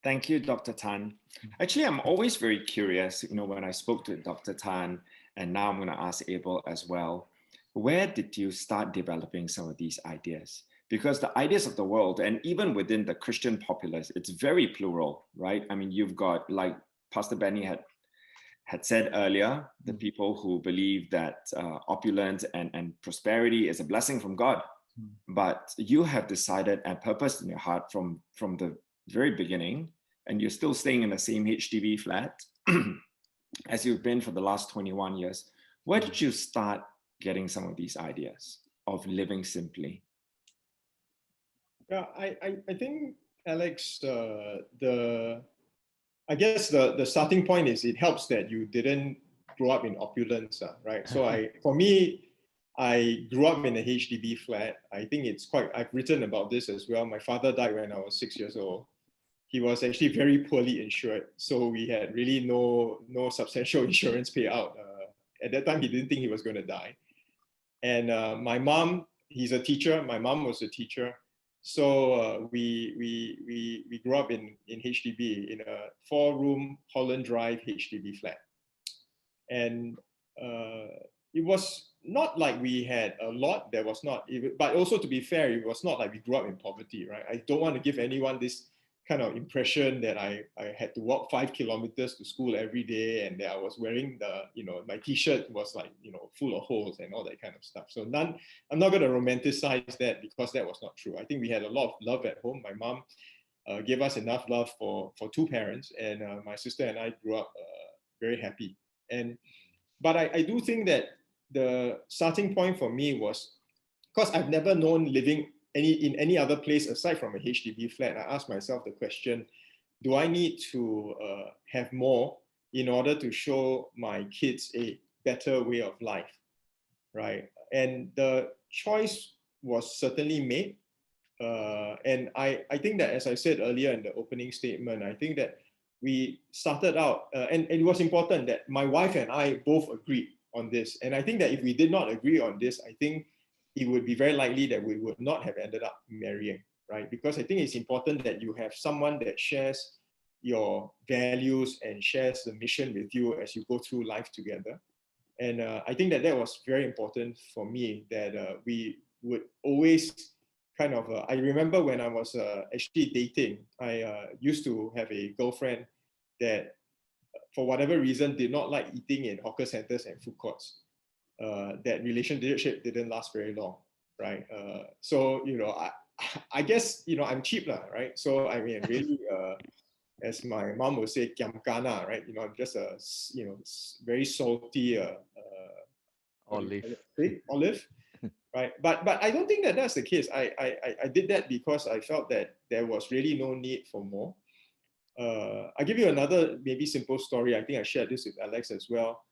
Thank you, Dr. Tan. Actually, I'm always very curious, when I spoke to Dr. Tan, and now I'm going to ask Abel as well, where did you start developing some of these ideas? Because the ideas of the world, and even within the Christian populace, it's very plural, right? I mean, you've got, like Pastor Benny had said earlier, the people who believe that opulence and prosperity is a blessing from God. But you have decided and purposed in your heart from the very beginning, and you're still staying in the same HDB flat as you've been for the last 21 years. Where did you start getting some of these ideas of living simply? Yeah, I think, Alex, I guess the starting point is it helps that you didn't grow up in opulence, right? So for me, I grew up in a HDB flat. I think I've written about this as well. My father died when I was 6 years old. He was actually very poorly insured. So we had really no substantial insurance payout. At that time, he didn't think he was going to die. And my mom, he's a teacher. My mom was a teacher. So we grew up in HDB, in a 4-room Holland Drive HDB flat. And it was not like we had a lot. There was not, but also to be fair, it was not like we grew up in poverty, right? I don't want to give anyone this kind of impression that I had to walk 5 kilometers to school every day, and that I was wearing my t-shirt was like, full of holes and all that kind of stuff. So I'm not going to romanticize that, because that was not true. I think we had a lot of love at home. My mom gave us enough love for 2 parents, and my sister and I grew up very happy. But I do think that the starting point for me was, because I've never known living in any other place aside from a HDB flat. I asked myself the question, do I need to have more in order to show my kids a better way of life, right? And the choice was certainly made. And I think that, as I said earlier in the opening statement, I think that we started out, and it was important that my wife and I both agreed on this. And I think that if we did not agree on this, I think it would be very likely that we would not have ended up marrying, right? Because I think it's important that you have someone that shares your values and shares the mission with you as you go through life together. And I think that was very important for me, that we would always I remember when I was actually dating, I used to have a girlfriend that for whatever reason did not like eating in hawker centers and food courts. That relationship didn't last very long, right? So, I guess, I'm cheap lah, right? So, I mean, really, as my mom would say, kiam kana, right? I'm just a, very salty olive, right? But I don't think that that's the case. I did that because I felt that there was really no need for more. I'll give you another maybe simple story. I think I shared this with Alex as well.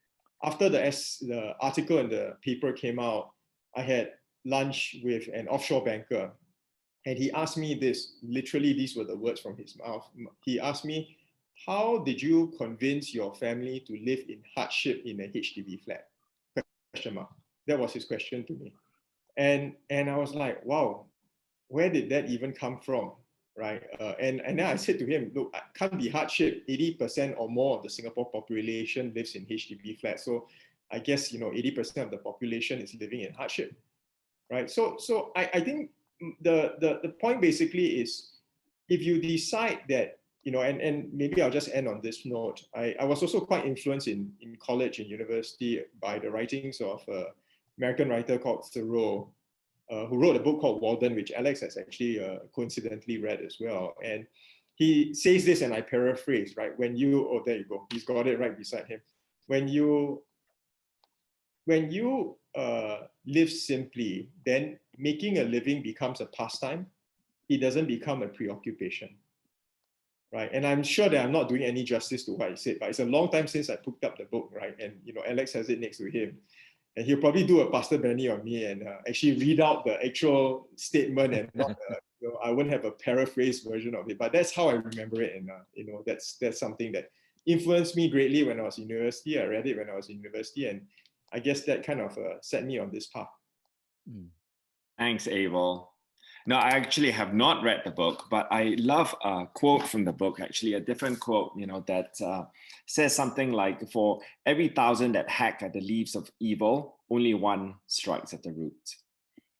After the article and the paper came out, I had lunch with an offshore banker. And he asked me this, literally these were the words from his mouth. He asked me, how did you convince your family to live in hardship in a HDB flat? Question mark. That was his question to me. And I was like, wow, where did that even come from? Right? And then I said to him, look, it can't be hardship. 80% or more of the Singapore population lives in HDB flats. So I guess, 80% of the population is living in hardship, right? So I think the point basically is, if you decide that, and maybe I'll just end on this note. I was also quite influenced in college and university by the writings of an American writer called Thoreau, who wrote a book called Walden, which Alex has actually coincidentally read as well. And he says this, and I paraphrase, right? There you go, he's got it right beside him. When you live simply, then making a living becomes a pastime. It doesn't become a preoccupation, right? And I'm sure that I'm not doing any justice to what he said, but it's a long time since I picked up the book, right? And Alex has it next to him, and he'll probably do a Pastor Benny on me and actually read out the actual statement, and not I wouldn't have a paraphrased version of it, but that's how I remember it. And that's something that influenced me greatly when I was in university. I read it when I was in university, and I guess that kind of set me on this path. Thanks, Abel. No, I actually have not read the book, but I love a quote from the book, actually, a different quote, that says something like, for every 1,000 that hack at the leaves of evil, only one strikes at the root.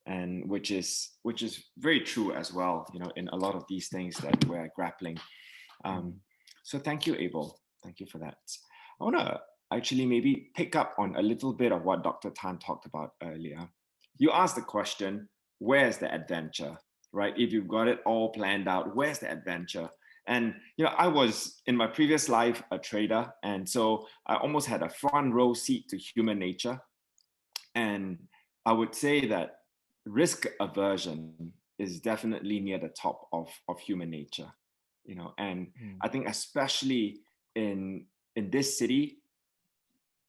And which is very true as well, in a lot of these things that we're grappling. So thank you, Abel. Thank you for that. I want to actually maybe pick up on a little bit of what Dr. Tan talked about earlier. You asked the question, where's the adventure, right? If you've got it all planned out, where's the adventure? And, I was in my previous life a trader. And so I almost had a front row seat to human nature. And I would say that risk aversion is definitely near the top of human nature, and I think especially in this city,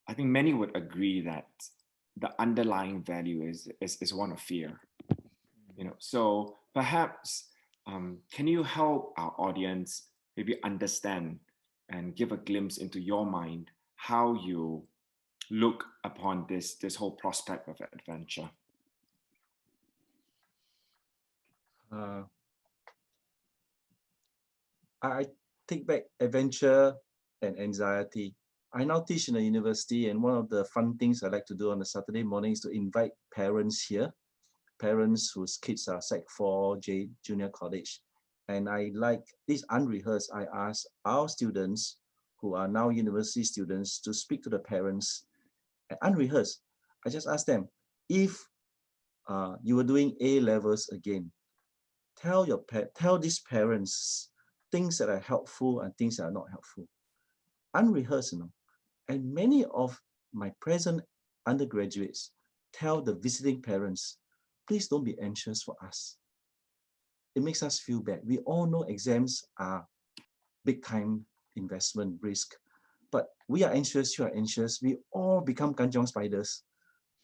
I think many would agree that the underlying value is one of fear. So perhaps can you help our audience maybe understand and give a glimpse into your mind how you look upon this whole prospect of adventure? I take back adventure and anxiety. I now teach in a university, and one of the fun things I like to do on a Saturday morning is to invite parents here, parents whose kids are Sec 4, junior college. And I like this unrehearsed. I ask our students who are now university students to speak to the parents, unrehearsed. I just ask them, if you were doing A levels again, tell these parents things that are helpful and things that are not helpful. Unrehearsed, And many of my present undergraduates tell the visiting parents, please don't be anxious for us. It makes us feel bad. We all know exams are big time investment risk, but we are anxious, you are anxious. We all become kanjong spiders,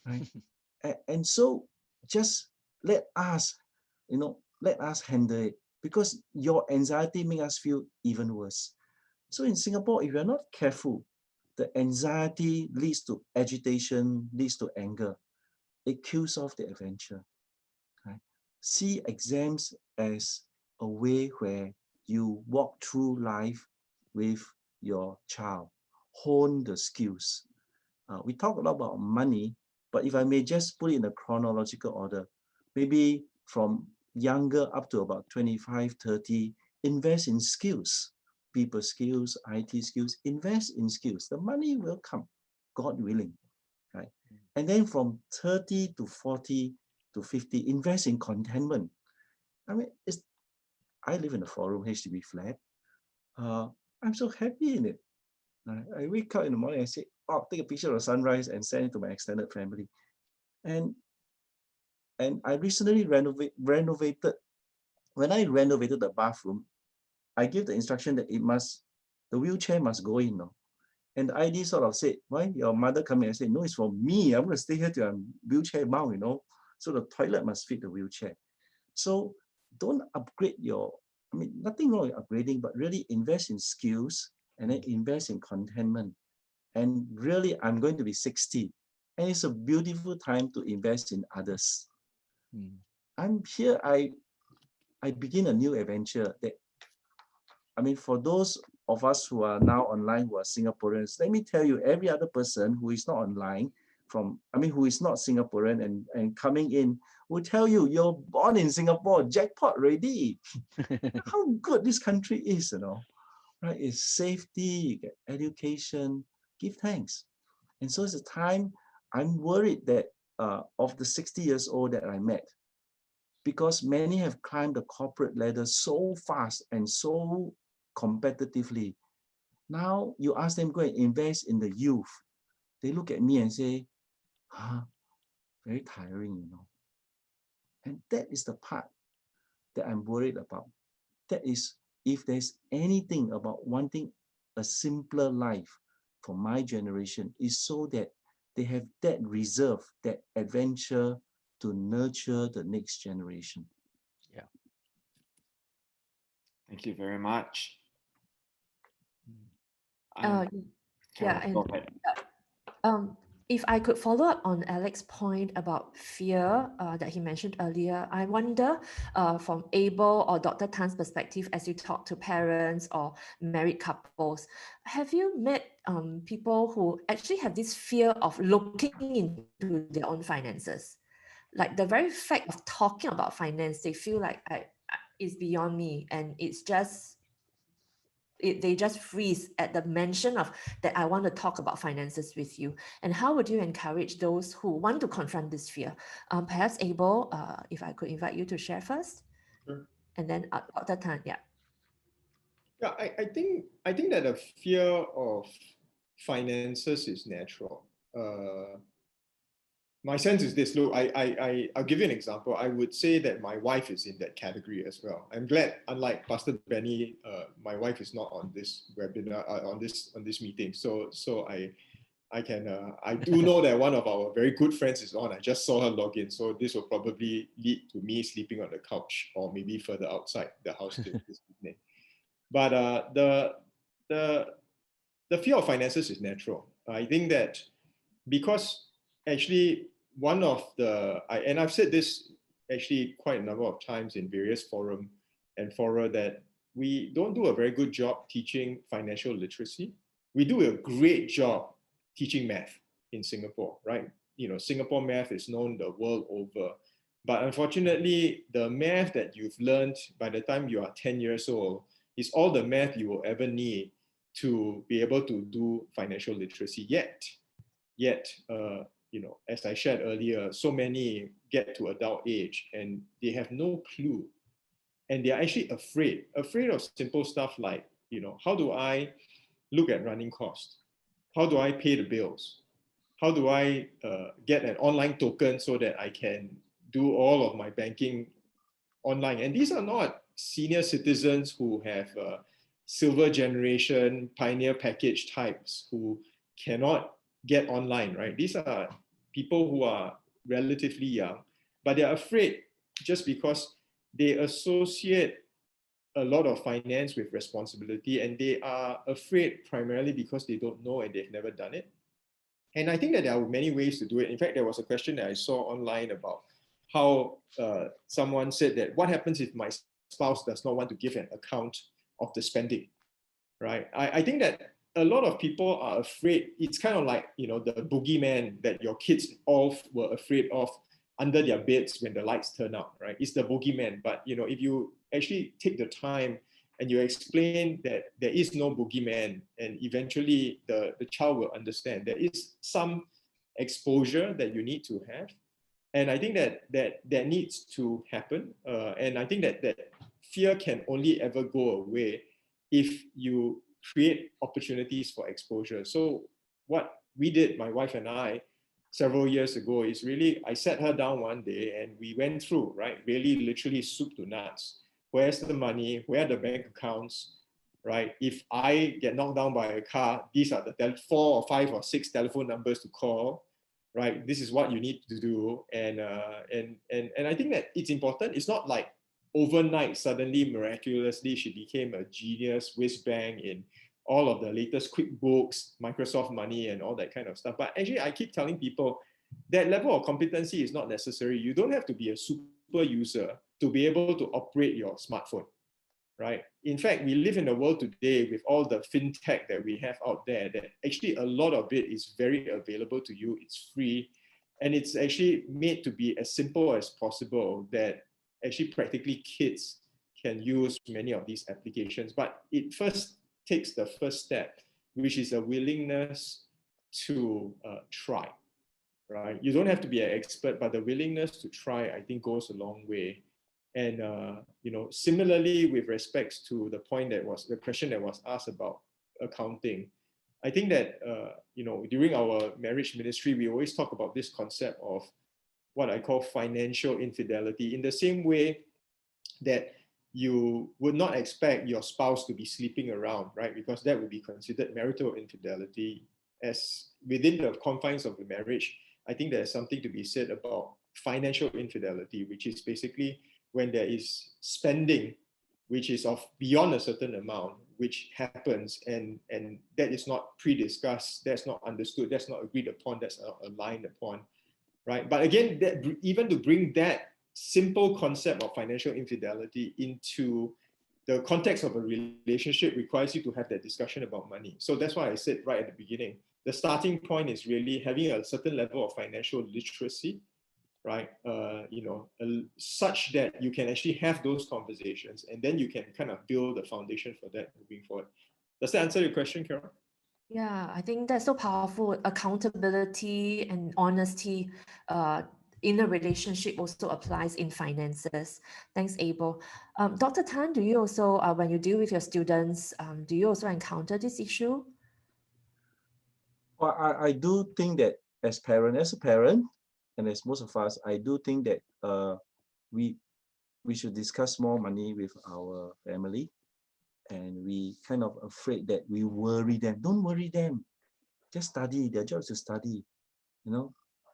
right? And so just let us handle it, because your anxiety makes us feel even worse. So in Singapore, if you're not careful, the anxiety leads to agitation, leads to anger. It kills off the adventure. Right? See exams as a way where you walk through life with your child, hone the skills. We talk a lot about money, but if I may just put it in a chronological order, maybe from younger up to about 25, 30, invest in skills. people skills, IT skills, invest in skills. The money will come, God willing, right? And then from 30 to 40 to 50, invest in contentment. I mean, I live in a 4-room HDB flat. I'm so happy in it. I wake up in the morning and say, oh, take a picture of the sunrise and send it to my extended family. And I recently renovated. When I renovated the bathroom, I gave the instruction that the wheelchair must go in. No? And the ID sort of said, why your mother come in? I said, no, it's for me. I'm going to stay here till I'm wheelchair bound, you know. So the toilet must fit the wheelchair. So don't upgrade nothing wrong with upgrading, but really invest in skills and then invest in contentment. And really, I'm going to be 60. And it's a beautiful time to invest in others. I'm here, I begin a new adventure that, for those of us who are now online, who are Singaporeans, let me tell you, every other person who is not online, who is not Singaporean and coming in, will tell you, you're born in Singapore, jackpot already. How good this country is, you know, right? It's safety, you get education, give thanks. And so it's a time I'm worried that of the 60 years old that I met, because many have climbed the corporate ladder so fast and so competitively. Now you ask them go and invest in the youth. They look at me and say, very tiring, you know. And that is the part that I'm worried about. That is, if there's anything about wanting a simpler life for my generation, is so that they have that reserve, that adventure to nurture the next generation. Yeah. Thank you very much. Yeah, go ahead. If I could follow up on Alex's point about fear that he mentioned earlier, I wonder from Abel or Dr. Tan's perspective, as you talk to parents or married couples, have you met people who actually have this fear of looking into their own finances? Like the very fact of talking about finance, they feel like it's beyond me, and it's just, they just freeze at the mention of that I want to talk about finances with you. And how would you encourage those who want to confront this fear? Perhaps Abel, if I could invite you to share first. Sure. And then Dr. Tan, yeah. Yeah, I think that the fear of finances is natural. My sense is this. Look, I'll give you an example. I would say that my wife is in that category as well. I'm glad, unlike Pastor Benny, my wife is not on this webinar, on this meeting. So I do know that one of our very good friends is on. I just saw her log in. So this will probably lead to me sleeping on the couch or maybe further outside the house this evening. But the fear of finances is natural. I think that because actually one of and I've said this actually quite a number of times in various forums and fora, that we don't do a very good job teaching financial literacy. We do a great job teaching math in Singapore, right? You know, Singapore math is known the world over. But unfortunately, the math that you've learned by the time you are 10 years old is all the math you will ever need to be able to do financial literacy. Yet, you know, as I shared earlier, so many get to adult age and they have no clue. And they're actually afraid of simple stuff like, you know, how do I look at running costs? How do I pay the bills? How do I get an online token so that I can do all of my banking online? And these are not senior citizens who have silver generation pioneer package types who cannot get online, right? These are people who are relatively young, but they're afraid just because they associate a lot of finance with responsibility, and they are afraid primarily because they don't know and they've never done it. And I think that there are many ways to do it. In fact, there was a question that I saw online about how someone said that what happens if my spouse does not want to give an account of the spending, right? I think that a lot of people are afraid. It's kind of like, you know, the boogeyman that your kids all were afraid of under their beds when the lights turn out, right? It's the boogeyman. But, you know, if you actually take the time and you explain that there is no boogeyman, and eventually the child will understand there is some exposure that you need to have. And I think that needs to happen. And I think that fear can only ever go away if you create opportunities for exposure. So what we did, my wife and I, several years ago, is really, I sat her down one day and we went through, right, really literally soup to nuts. Where's the money? Where are the bank accounts? Right? If I get knocked down by a car, these are the 4 or 5 or 6 telephone numbers to call. Right? This is what you need to do. And I think that it's important. It's not like overnight, suddenly, miraculously, she became a genius, whiz bang in all of the latest QuickBooks, Microsoft Money, and all that kind of stuff. But actually, I keep telling people that level of competency is not necessary. You don't have to be a super user to be able to operate your smartphone. Right? In fact, we live in a world today with all the fintech that we have out there that actually a lot of it is very available to you. It's free. And it's actually made to be as simple as possible that actually practically kids can use many of these applications. But it first takes the first step, which is a willingness to try. Right? You don't have to be an expert, but the willingness to try, I think, goes a long way. And similarly, with respects to the question that was asked about accounting, I think that during our marriage ministry, we always talk about this concept of what I call financial infidelity. In the same way that you would not expect your spouse to be sleeping around, right? Because that would be considered marital infidelity. As within the confines of the marriage, I think there's something to be said about financial infidelity, which is basically when there is spending, which is of beyond a certain amount, which happens, and that is not pre-discussed, that's not understood, that's not agreed upon, that's not aligned upon, right? But again, even to bring that simple concept of financial infidelity into the context of a relationship requires you to have that discussion about money. So that's why I said right at the beginning, the starting point is really having a certain level of financial literacy, right? Such that you can actually have those conversations, and then you can kind of build a foundation for that moving forward. Does that answer your question, Carol? Yeah, I think that's so powerful. Accountability and honesty in a relationship also applies in finances. Thanks, Abel. Dr. Tan, do you also, when you deal with your students, do you also encounter this issue? Well, I do think that as a parent, and as most of us, I do think that we should discuss more money with our family, and we kind of afraid that we worry them. Don't worry them, just study. Their job is to study,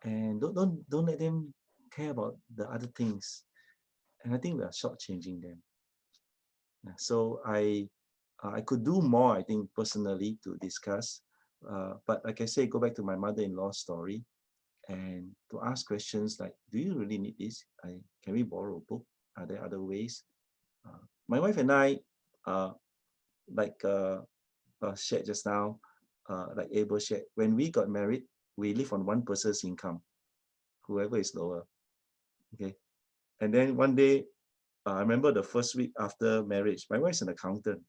and don't let them care about the other things. And I think we are shortchanging them. So I could do more, I think, personally, to discuss. But like I say, go back to my mother-in-law's story, and to ask questions like, do you really need this? Can we borrow a book? Are there other ways? My wife and I, shared just now, like Abel shared, when we got married, we live on one person's income, whoever is lower. Okay. And then one day, I remember the first week after marriage, my wife's an accountant,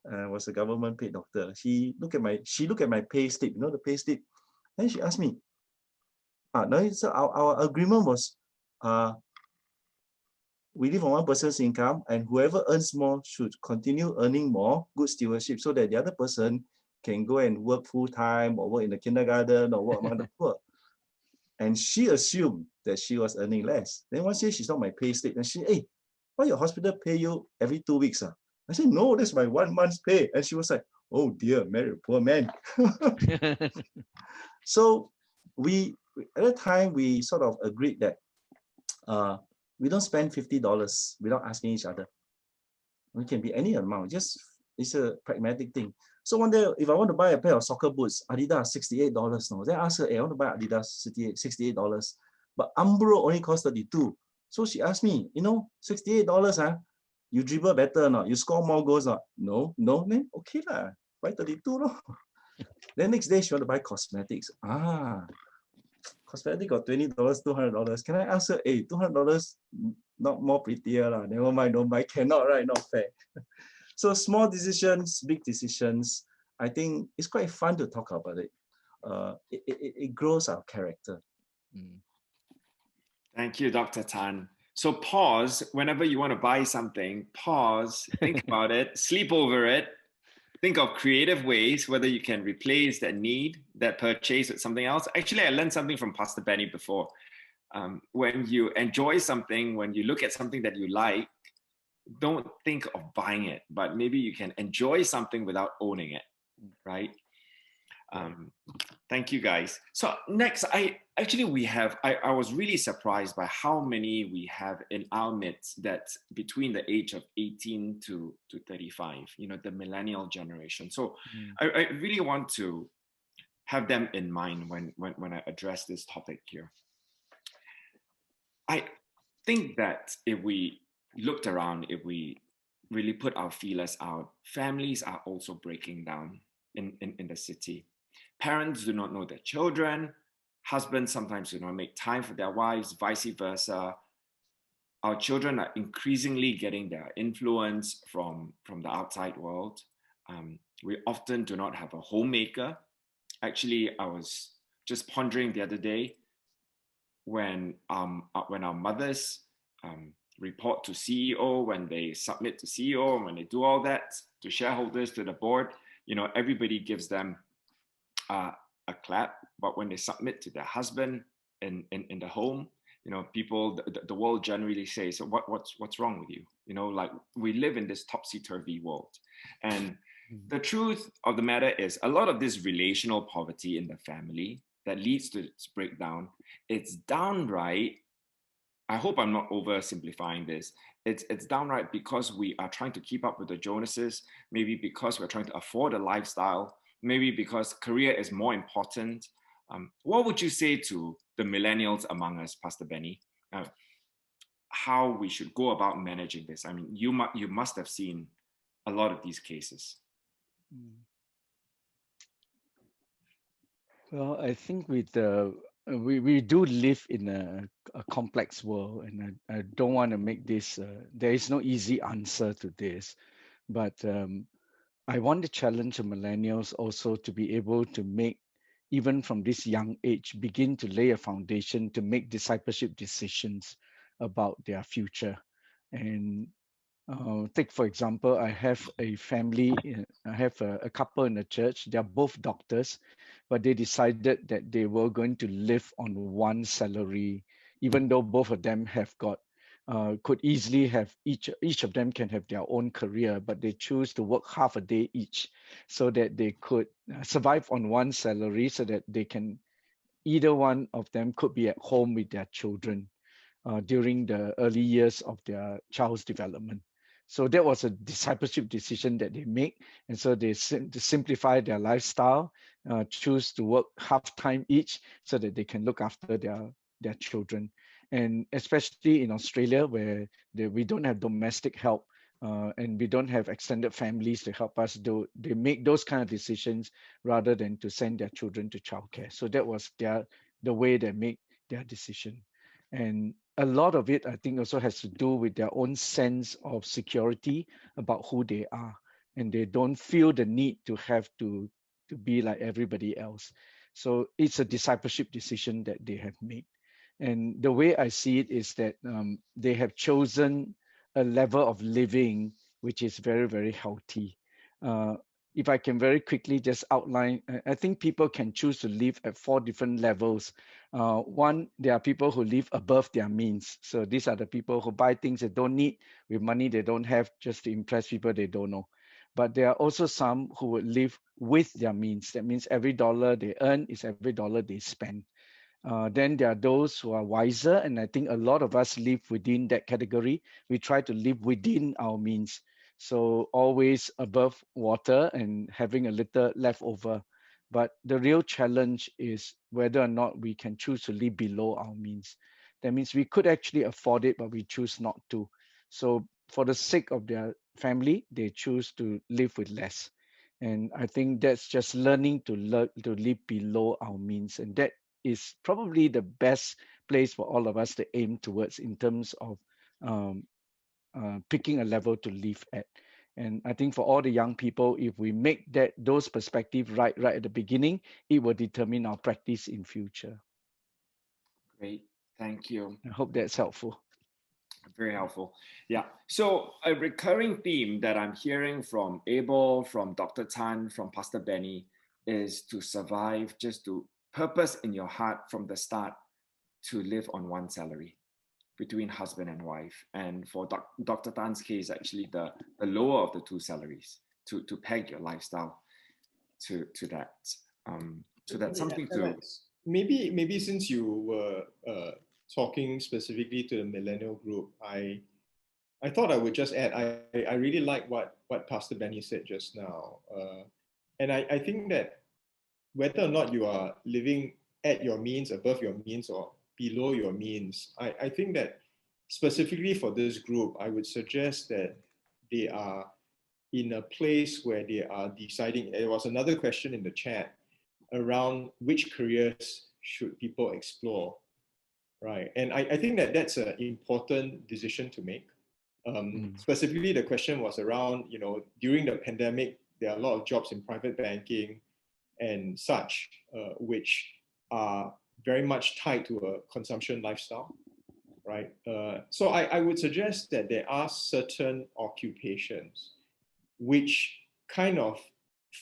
was a government paid doctor. She looked at my pay slip, the pay slip, and she asked me, no, so our agreement was, we live on one person's income, and whoever earns more should continue earning more, good stewardship, so that the other person can go and work full-time or work in the kindergarten or work among the poor. And she assumed that she was earning less. Then one day she saw my pay slip and she, hey, why your hospital pay you every 2 weeks? I said, no, that's my 1 month's pay. And she was like, oh dear, marry a poor man. So at the time, we sort of agreed that we don't spend $50 without asking each other. It can be any amount, just it's a pragmatic thing. So one day, if I want to buy a pair of soccer boots, Adidas, $68 now. Then I asked her, hey, I want to buy Adidas, $68. But Umbro only costs $32. So she asked me, $68, you dribble better or not? You score more goals or not? No, then okay lah, buy 32 lah. Then next day, she want to buy cosmetics. Cosmetic got $20, $200. Can I ask her, hey, $200 not more prettier lah? Never mind, don't buy. Cannot, right? Not fair. So small decisions, big decisions, I think it's quite fun to talk about it. It grows our character. Mm. Thank you, Dr. Tan. So pause whenever you want to buy something, pause, think about it, sleep over it, think of creative ways, whether you can replace that need, that purchase with something else. Actually, I learned something from Pastor Benny before. When you enjoy something, when you look at something that you like, don't think of buying it, but maybe you can enjoy something without owning it, right? Thank you, guys. So next, I was really surprised by how many we have in our midst that's between the age of 18 to 35, the millennial generation. So I really want to have them in mind when I address this topic here. I think that if we looked around, if we really put our feelers out, families are also breaking down in the city. Parents do not know their children. Husbands sometimes do not make time for their wives, vice versa. Our children are increasingly getting their influence from the outside world. We often do not have a homemaker. Actually, I was just pondering the other day when our mothers report to CEO, when they submit to CEO, and when they do all that to shareholders, to the board, everybody gives them a clap. But when they submit to their husband in the home, people, the world generally says, so what's wrong with you? Like, we live in this topsy-turvy world. And the truth of the matter is, a lot of this relational poverty in the family that leads to its breakdown, it's downright, I hope I'm not oversimplifying this, it's downright because we are trying to keep up with the Jonases, maybe because we're trying to afford a lifestyle, maybe because career is more important. What would you say to the millennials among us, Pastor Benny? How we should go about managing this? I mean, you must have seen a lot of these cases. Well, I think we do live in a complex world, and I don't want to make this. There is no easy answer to this, but I want to challenge the millennials also to be able to make, even from this young age, begin to lay a foundation to make discipleship decisions about their future. And take, for example, I have a family, I have a couple in the church. They're both doctors, but they decided that they were going to live on one salary, even though both of them have got could easily have each of them can have their own career, but they choose to work half a day each so that they could survive on one salary, so that they can, either one of them could be at home with their children during the early years of their child's development. So that was a discipleship decision that they make, and so they to simplify their lifestyle, choose to work half time each so that they can look after their children. And especially in Australia, where we don't have domestic help and we don't have extended families to help us, they make those kind of decisions rather than to send their children to childcare. So that was the way they make their decision. And a lot of it, I think, also has to do with their own sense of security about who they are, and they don't feel the need to have to be like everybody else. So it's a discipleship decision that they have made. And the way I see it is that they have chosen a level of living which is very, very healthy. If I can very quickly just outline, I think people can choose to live at 4 different levels. One, there are people who live above their means. So these are the people who buy things they don't need with money they don't have just to impress people they don't know. But there are also some who would live with their means. That means every dollar they earn is every dollar they spend. Then there are those who are wiser, and I think a lot of us live within that category. We try to live within our means. So always above water and having a little left over. But the real challenge is whether or not we can choose to live below our means. That means we could actually afford it, but we choose not to. So for the sake of their family, they choose to live with less. And I think that's just learning to live below our means. And that is probably the best place for all of us to aim towards in terms of picking a level to live at. And I think for all the young people, if we make those perspectives right at the beginning, it will determine our practice in future. Great, thank you. I hope that's helpful. Very helpful. Yeah. So a recurring theme that I'm hearing from Abel, from Dr. Tan, from Pastor Benny is to survive, just to purpose in your heart from the start to live on one salary between husband and wife. And for Dr. Tan's case, actually the lower of the two salaries to peg your lifestyle to that. So that's something to... Maybe since you were talking specifically to the millennial group, I thought I would just add, I really like what Pastor Benny said just now. And I think that whether or not you are living at your means, above your means, or below your means, I think that specifically for this group, I would suggest that they are in a place where they are deciding. There was another question in the chat around which careers should people explore, right? And I think that that's an important decision to make. Specifically, the question was around, during the pandemic, there are a lot of jobs in private banking and such, which are very much tied to a consumption lifestyle, right? So I would suggest that there are certain occupations which kind of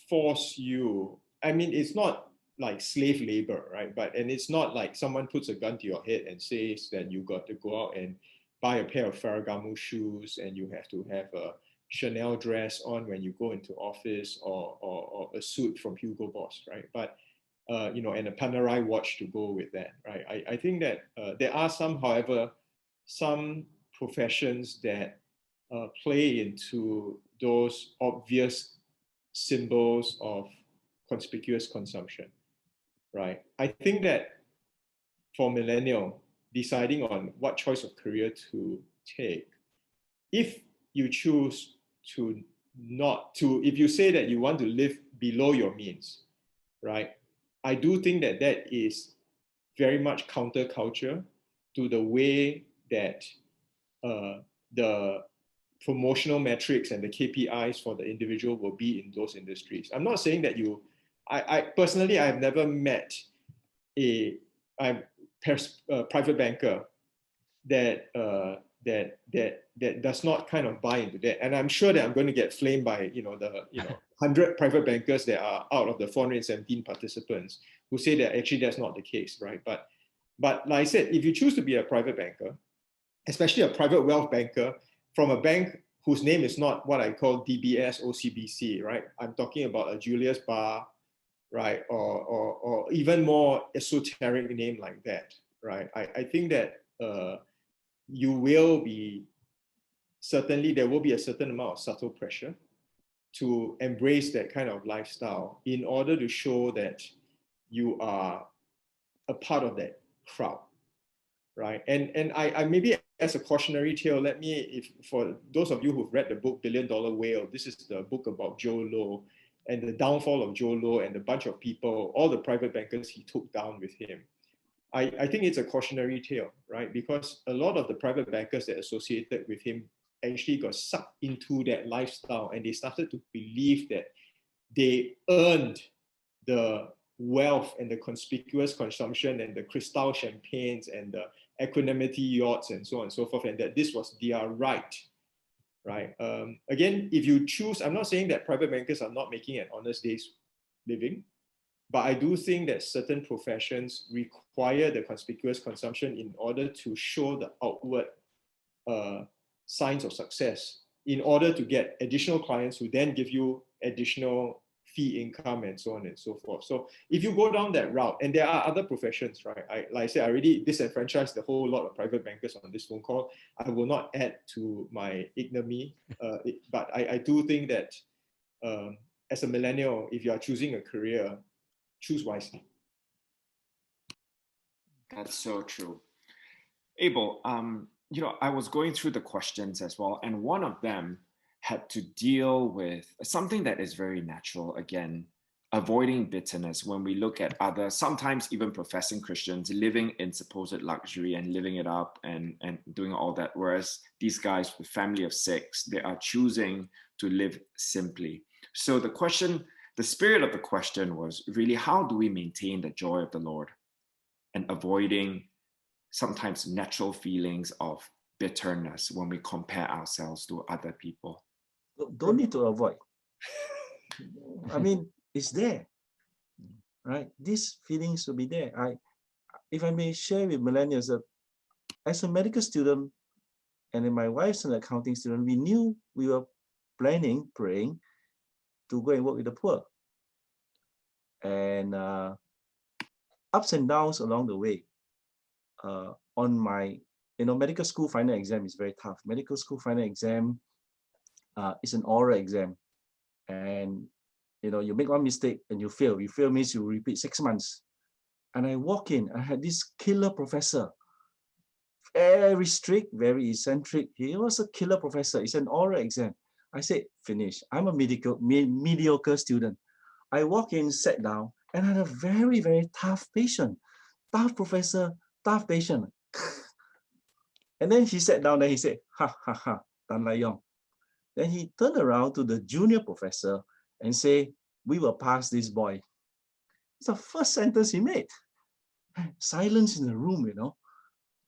force you, I mean, it's not like slave labor, right? And it's not like someone puts a gun to your head and says that you got to go out and buy a pair of Ferragamo shoes and you have to have a Chanel dress on when you go into office, or a suit from Hugo Boss, right? But and a Panerai watch to go with that, right? I think that there are however, some professions that play into those obvious symbols of conspicuous consumption, right? I think that for millennial, deciding on what choice of career to take, if you choose to if you say that you want to live below your means, right? I do think that that is very much counterculture to the way that the promotional metrics and the KPIs for the individual will be in those industries. I'm not saying that I personally, I've never met a private banker that does not kind of buy into that. And I'm sure that I'm going to get flamed by the 100 private bankers that are out of the 417 participants who say that actually that's not the case, right? But like I said, if you choose to be a private banker, especially a private wealth banker from a bank whose name is not what I call DBS OCBC, right? I'm talking about a Julius Baer, right? Or even more esoteric name like that, right? I think that you will be, certainly there will be a certain amount of subtle pressure to embrace that kind of lifestyle in order to show that you are a part of that crowd, right? And I maybe as a cautionary tale, let me, if for those of you who've read the book Billion Dollar Whale, this is the book about Joe Low and the downfall of Joe Low and a bunch of people, all the private bankers he took down with him. I think it's a cautionary tale, right? Because a lot of the private bankers that associated with him actually got sucked into that lifestyle, and they started to believe that they earned the wealth and the conspicuous consumption and the crystal champagnes and the equanimity yachts and so on and so forth, and that this was their right. Again, if you choose, I'm not saying that private bankers are not making an honest day's living, but I do think that certain professions require the conspicuous consumption in order to show the outward signs of success, in order to get additional clients who then give you additional fee income and so on and so forth. So if you go down that route, and there are other professions, right? Like I said, I already disenfranchised a whole lot of private bankers on this phone call. I will not add to my ignominy, but I do think that as a millennial, if you are choosing a career, choose wisely. That's so true. Abel, I was going through the questions as well, and one of them had to deal with something that is very natural, again, avoiding bitterness when we look at other, sometimes even professing Christians, living in supposed luxury and living it up and doing all that, whereas these guys with family of 6, they are choosing to live simply. So the spirit of the question was really, how do we maintain the joy of the Lord and avoiding sometimes natural feelings of bitterness when we compare ourselves to other people? Don't need to avoid. I mean, it's there, right? These feelings will be there. If I may share with millennials, that as a medical student, and then my wife's an accounting student, we knew we were praying to go and work with the poor. And ups and downs along the way. On my, medical school final exam is very tough. Medical school final exam is an oral exam. And, you make one mistake and you fail. You fail means you repeat 6 months. And I walk in, I had this killer professor, very strict, very eccentric. He was a killer professor. It's an oral exam. I said, finish. I'm a mediocre student. I walk in, sat down, and I had a very, very tough patient. Tough professor, tough patient. And then he sat down, and he said, ha, ha, ha, Tan Lai Yong. Then he turned around to the junior professor and say, we will pass this boy. It's the first sentence he made. Silence in the room,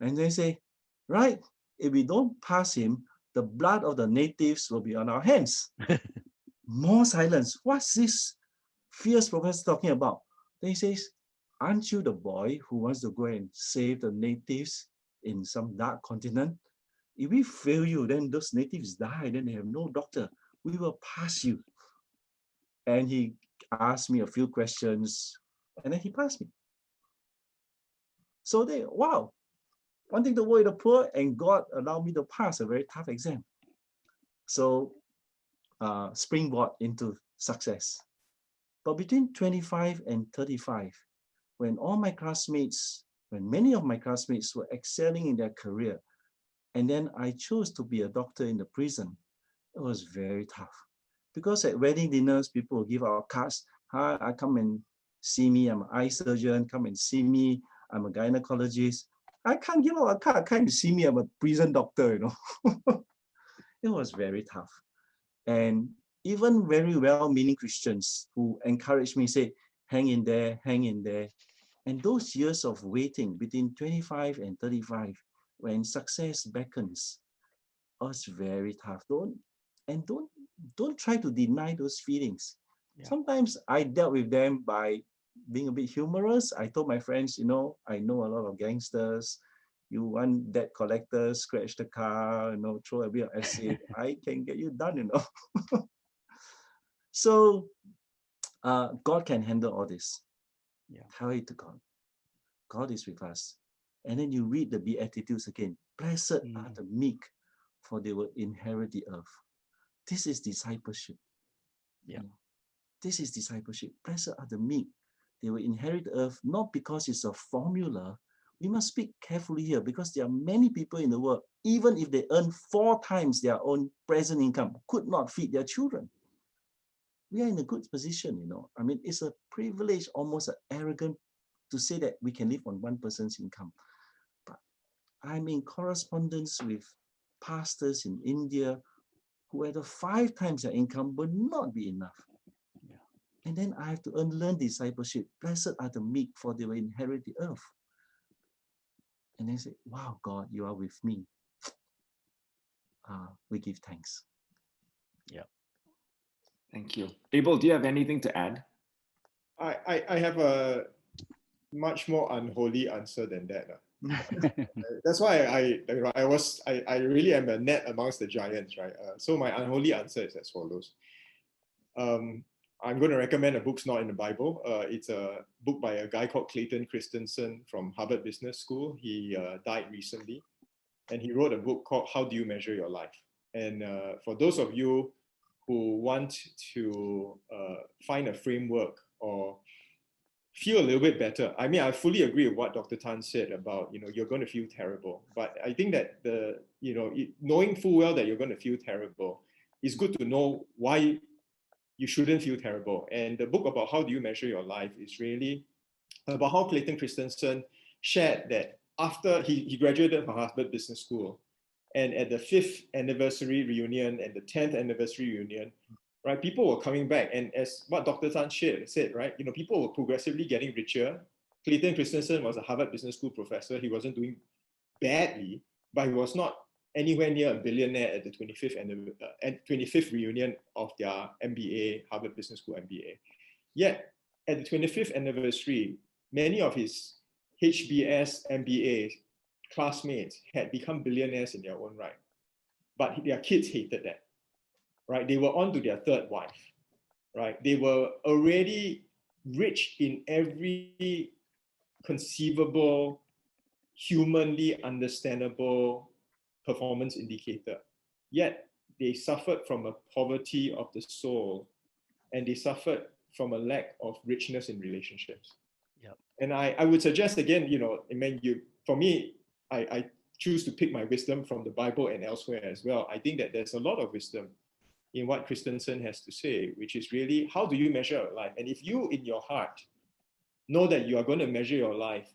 And they say, right, if we don't pass him, the blood of the natives will be on our hands. More silence. What's this fierce professor talking about? Then he says, aren't you the boy who wants to go and save the natives in some dark continent? If we fail you, then those natives die, then they have no doctor. We will pass you. And he asked me a few questions, and then he passed me. So wow, wanting to work with the poor, and God allowed me to pass a very tough exam. So springboard into success. But between 25 and 35, when many of my classmates were excelling in their career, and then I chose to be a doctor in the prison, it was very tough. Because at wedding dinners, people will give out cards. Hi, I come and see me. I'm an eye surgeon. Come and see me. I'm a gynecologist. I can't give out a card. Come and see me. I'm a prison doctor, It was very tough. And even very well-meaning Christians who encouraged me, say, hang in there, hang in there. And those years of waiting between 25 and 35, when success beckons, was very tough. Don't try to deny those feelings. Yeah. Sometimes I dealt with them by being a bit humorous. I told my friends, I know a lot of gangsters. You want debt collectors, scratch the car, throw a bit of acid. I can get you done, So God can handle all this. Yeah. Tell it to God. God is with us. And then you read the Beatitudes again. Blessed are the meek, for they will inherit the earth. This is discipleship. Yeah. This is discipleship. Blessed are the meek. They will inherit the earth, not because it's a formula. We must speak carefully here, because there are many people in the world, even if they earn 4 times their own present income, could not feed their children. We are in a good position, I mean, it's a privilege, almost arrogant, to say that we can live on one person's income. But I'm in correspondence with pastors in India who at 5 times their income will not be enough. Yeah. And then I have to learn discipleship. Blessed are the meek, for they will inherit the earth. And then say, wow, God, you are with me. We give thanks. Yeah. Thank you. Abel, do you have anything to add? I have a much more unholy answer than that. That's why I really am a net amongst the giants, right? So my unholy answer is as follows. I'm going to recommend a book not in the Bible. It's a book by a guy called Clayton Christensen from Harvard Business School. He died recently, and he wrote a book called How Do You Measure Your Life? And for those of you who want to find a framework or feel a little bit better. I mean, I fully agree with what Dr. Tan said about, you're going to feel terrible. But I think that knowing full well that you're going to feel terrible, it's good to know why you shouldn't feel terrible. And the book about how do you measure your life is really about how Clayton Christensen shared that after he graduated from Harvard Business School, And at the 5th anniversary reunion and the 10th anniversary reunion, right, people were coming back. And as what Dr. Tan said, right, people were progressively getting richer. Clayton Christensen was a Harvard Business School professor. He wasn't doing badly, but he was not anywhere near a billionaire at the 25th reunion of their MBA, Harvard Business School MBA. Yet, at the 25th anniversary, many of his HBS MBA classmates had become billionaires in their own right. But their kids hated that, right? They were on to their third wife, right? They were already rich in every conceivable, humanly understandable performance indicator. Yet they suffered from a poverty of the soul, and they suffered from a lack of richness in relationships. Yep. And I would suggest again, for me, I choose to pick my wisdom from the Bible and elsewhere as well. I think that there's a lot of wisdom in what Christensen has to say, which is really, how do you measure your life? And if you, in your heart, know that you are going to measure your life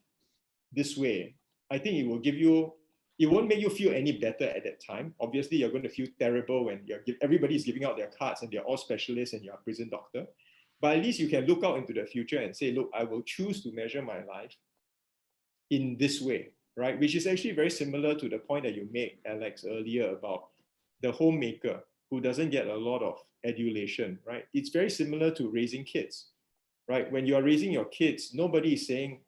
this way, I think it won't make you feel any better at that time. Obviously, you're going to feel terrible when everybody's giving out their cards and they're all specialists and you're a prison doctor. But at least you can look out into the future and say, look, I will choose to measure my life in this way, right? Which is actually very similar to the point that you made, Alex, earlier about the homemaker who doesn't get a lot of adulation, right? It's very similar to raising kids, right? When you are raising your kids, nobody is saying,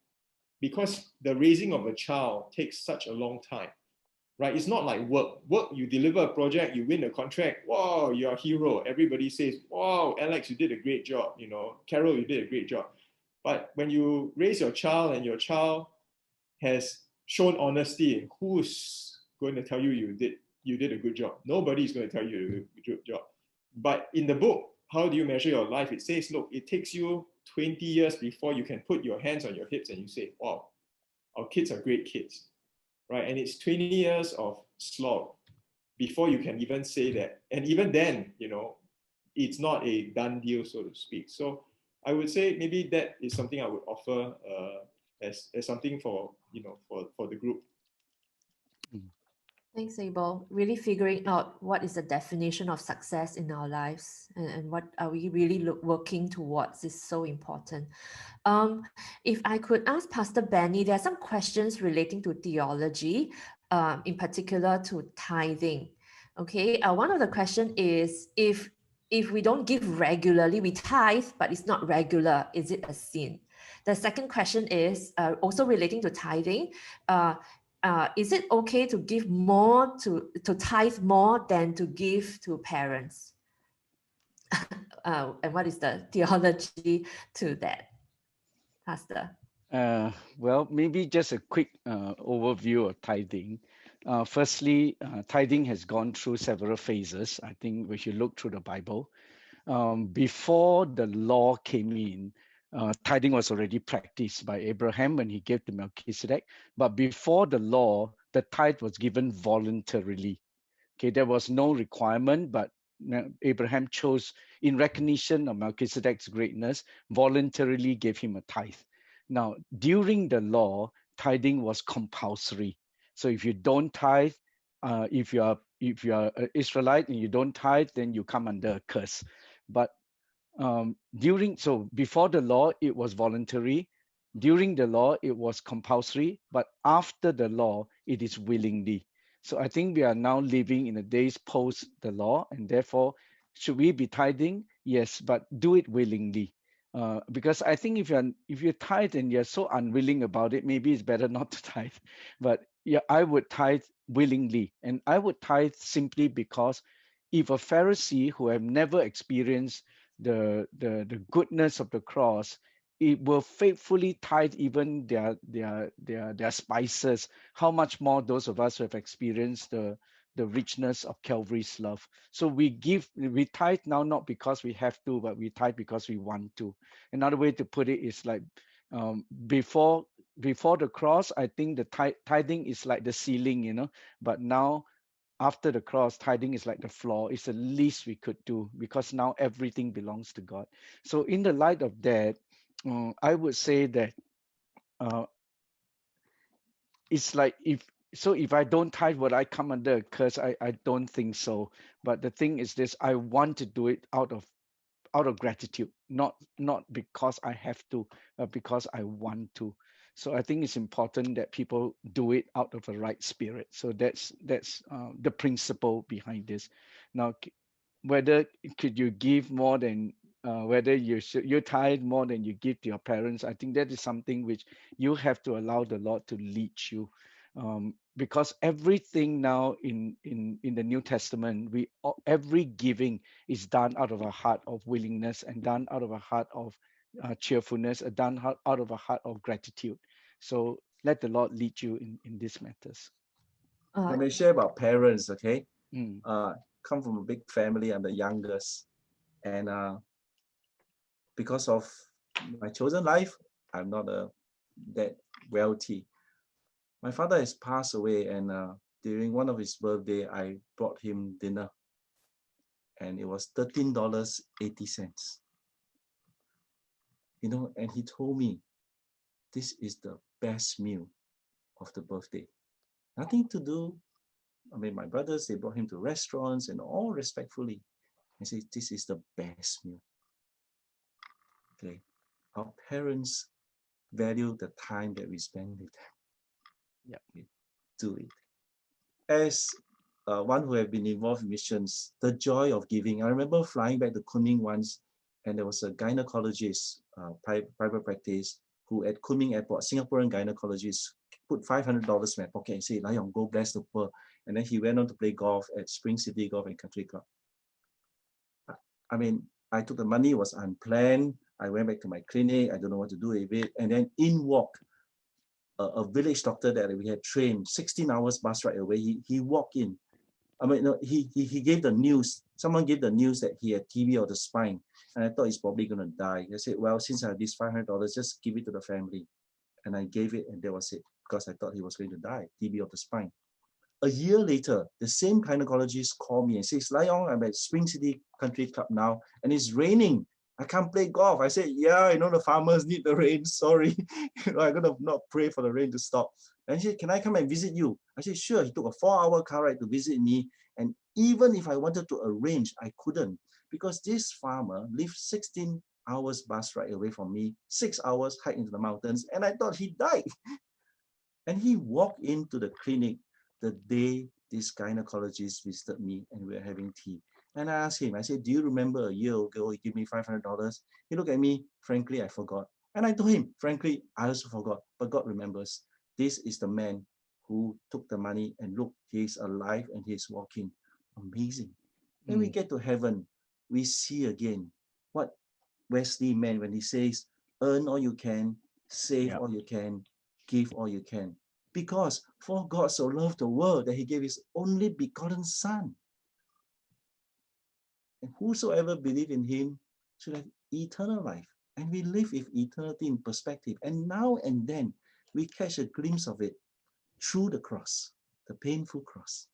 because the raising of a child takes such a long time, right? It's not like work. Work, you deliver a project, you win a contract, wow, you're a hero. Everybody says, wow, Alex, you did a great job. Carol, you did a great job. But when you raise your child and your child has shown honesty, who's going to tell you you did a good job? Nobody's going to tell you you did a good job. But in the book, How Do You Measure Your Life? It says, look, it takes you 20 years before you can put your hands on your hips and you say, wow, our kids are great kids, right? And it's 20 years of slog before you can even say that. And even then, it's not a done deal, so to speak. So I would say maybe that is something I would offer as something for the group. Thanks, Abel. Really figuring out what is the definition of success in our lives and what are we really working towards is so important. If I could ask Pastor Benny, there are some questions relating to theology, in particular to tithing. Okay, one of the questions is if we don't give regularly, we tithe, but it's not regular, is it a sin? The second question is also relating to tithing. Is it okay to give more, to tithe more than to give to parents? And what is the theology to that, Pastor? Well, maybe just a quick overview of tithing. Firstly, tithing has gone through several phases. I think we should look through the Bible. Before the law came in, tithing was already practiced by Abraham when he gave to Melchizedek. But before the law, the tithe was given voluntarily. Okay, there was no requirement, but Abraham chose, in recognition of Melchizedek's greatness, voluntarily gave him a tithe. Now, during the law, tithing was compulsory. So if you don't tithe, if you are an Israelite and you don't tithe, then you come under a curse. But before the law, it was voluntary. During the law, it was compulsory. But after the law, it is willingly. So I think we are now living in the days post the law, and therefore, should we be tithing? Yes, but do it willingly. Because I think if you tithe and you're so unwilling about it, maybe it's better not to tithe. But yeah, I would tithe willingly, and I would tithe simply because if a Pharisee who have never experienced the goodness of the cross, it will faithfully tithe even their spices. How much more those of us who have experienced the richness of Calvary's love. So we tithe now not because we have to, but we tithe because we want to. Another way to put it is like before the cross, I think the tithing is like the ceiling, but now after the cross, tithing is like the floor. It's the least we could do because now everything belongs to God. So in the light of that, I would say that it's like if so if I don't tithe, would I come under a curse? I don't think so. But the thing is this, I want to do it out of gratitude, not because I have to, but because I want to. So I think it's important that people do it out of a right spirit. So that's the principle behind this. Now, whether could you give more than whether you tithe more than you give to your parents, I think that is something which you have to allow the Lord to lead you, because everything now in the New Testament, every giving is done out of a heart of willingness and done out of a heart of cheerfulness, done out of a heart of gratitude. So let the Lord lead you in these matters. Let me share about parents, okay? Mm. Come from a big family. I'm the youngest. And because of my chosen life, I'm not that wealthy. My father has passed away, and during one of his birthday, I brought him dinner. And it was $13.80. You know, and he told me, this is the best meal of the birthday. Nothing to do. I mean, my brothers, they brought him to restaurants and all respectfully. I say, this is the best meal. Okay. Our parents value the time that we spend with them. Yeah. Okay. Do it. As one who have been involved in missions, the joy of giving. I remember flying back to Kunming once, and there was a gynecologist, private practice, who at Kunming Airport, Singaporean gynecologist, put $500 in my pocket and said, Lai Yong, go bless the poor. And then he went on to play golf at Spring City Golf and Country Club. I mean, I took the money, it was unplanned. I went back to my clinic. I don't know what to do with it. And then in walked a village doctor that we had trained, 16 hours bus ride away. He walked in. I mean, no, he gave the news. Someone gave the news that he had TB of the spine. And I thought he's probably going to die. I said, well, since I have this $500, just give it to the family. And I gave it, and that was it, because I thought he was going to die, TB of the spine. A year later, the same gynecologist called me and says, Lai Yong, I'm at Spring City Country Club now, and it's raining. I can't play golf. I said, yeah, you know, the farmers need the rain. Sorry. I'm going to not pray for the rain to stop. And he said, can I come and visit you? I said, sure. He took a 4-hour car ride to visit me. And even if I wanted to arrange, I couldn't, because this farmer lived 16 hours bus ride away from me, 6 hours hike into the mountains, and I thought he died. And he walked into the clinic the day this gynecologist visited me, and we were having tea. And I asked him, I said, do you remember a year ago, he gave me $500? He looked at me, frankly, I forgot. And I told him, frankly, I also forgot, but God remembers. This is the man who took the money, and look, he's alive and he's walking. Amazing. When we get to heaven, we see again what Wesley meant when he says, earn all you can, save all you can, give all you can. Because for God so loved the world that he gave his only begotten Son. And whosoever believe in him should have eternal life. And we live with eternity in perspective. And now and then we catch a glimpse of it through the cross, the painful cross.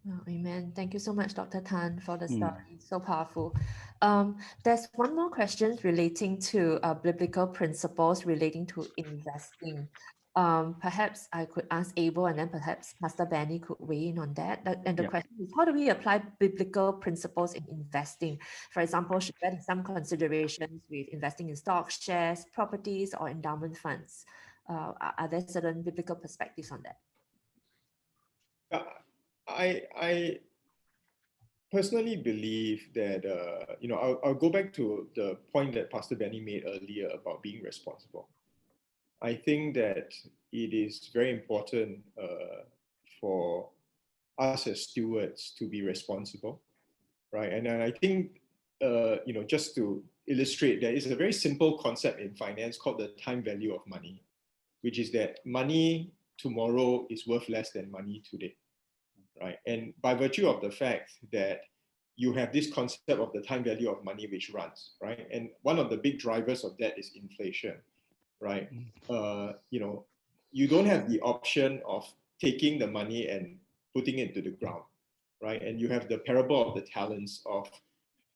Oh, amen. Thank you so much, Dr. Tan, for the story. So powerful. There's one more question relating to biblical principles relating to investing. Perhaps I could ask Abel, and then perhaps Pastor Benny could weigh in on that. And the question is, how do we apply biblical principles in investing? For example, should there be some considerations with investing in stocks, shares, properties, or endowment funds? Are there certain biblical perspectives on that? I personally believe that, I'll go back to the point that Pastor Benny made earlier about being responsible. I think that it is very important for us as stewards to be responsible, right? And I think, just to illustrate, there is a very simple concept in finance called the time value of money, which is that money tomorrow is worth less than money today. Right? And by virtue of the fact that you have this concept of the time value of money which runs, right? And one of the big drivers of that is inflation, right? You don't have the option of taking the money and putting it to the ground, right? And you have the parable of the talents of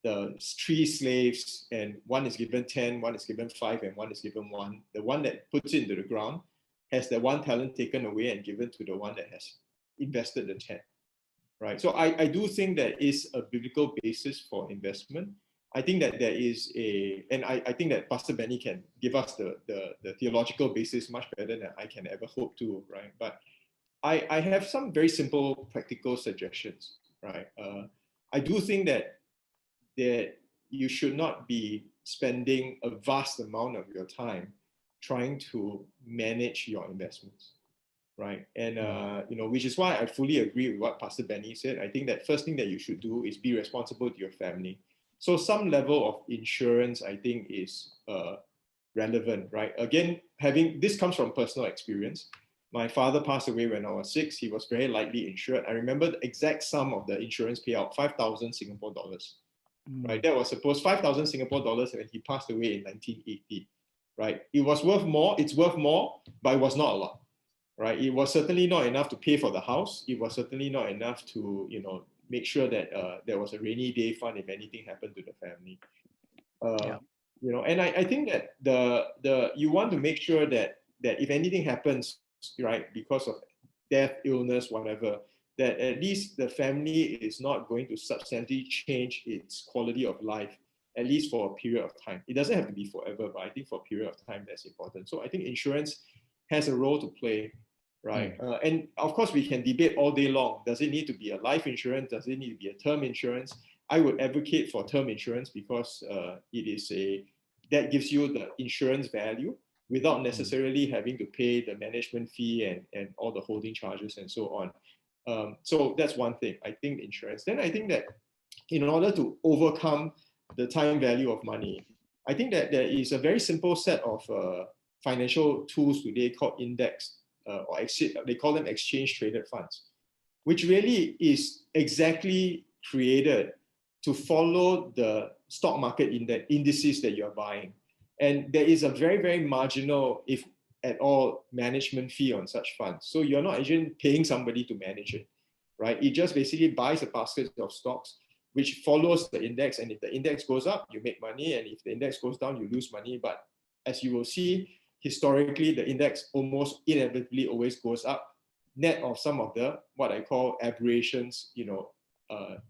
the 3 slaves, and one is given 10, one is given 5, and one is given 1. The one that puts it into the ground has that one talent taken away and given to the one that has invested the 10, right? So I do think there is a biblical basis for investment. I think that there is and I think that Pastor Benny can give us the theological basis much better than I can ever hope to, right? But I have some very simple practical suggestions, right? I do think that you should not be spending a vast amount of your time trying to manage your investments, right? And which is why I fully agree with what Pastor Benny said. I think that first thing that you should do is be responsible to your family. So some level of insurance, I think, is relevant, right? Again, this comes from personal experience. My father passed away when I was 6. He was very lightly insured. I remember the exact sum of the insurance payout, 5,000 Singapore dollars. Right, that was supposed 5,000 Singapore dollars when he passed away in 1980. Right, it was worth more. It's worth more, but it was not a lot. Right, it was certainly not enough to pay for the house. It was certainly not enough to make sure that there was a rainy day fund if anything happened to the family. And I think that you want to make sure that if anything happens, right, because of death, illness, whatever, that at least the family is not going to substantially change its quality of life, at least for a period of time. It doesn't have to be forever, but I think for a period of time, that's important. So I think insurance has a role to play, right? And of course, we can debate all day long. Does it need to be a life insurance? Does it need to be a term insurance? I would advocate for term insurance because that gives you the insurance value without necessarily having to pay the management fee and all the holding charges and so on. So that's one thing, I think, insurance. Then I think that in order to overcome the time value of money, I think that there is a very simple set of financial tools today called index, or they call them exchange traded funds, which really is exactly created to follow the stock market indices that you're buying. And there is a very, very marginal, if at all, management fee on such funds. So you're not actually paying somebody to manage it, right? It just basically buys a basket of stocks, which follows the index. And if the index goes up, you make money. And if the index goes down, you lose money. But as you will see, historically, the index almost inevitably always goes up, net of some of the, what I call aberrations,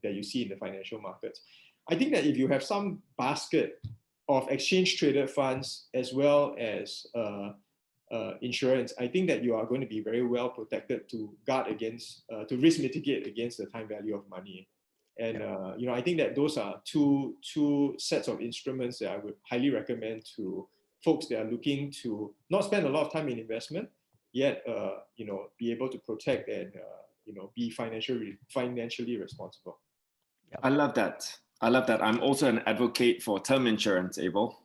that you see in the financial markets. I think that if you have some basket of exchange traded funds as well as insurance, I think that you are going to be very well protected to guard against, to risk mitigate against the time value of money. And I think that those are two sets of instruments that I would highly recommend to folks that are looking to not spend a lot of time in investment, yet be able to protect and be financially responsible. I love that. I'm also an advocate for term insurance, Abel.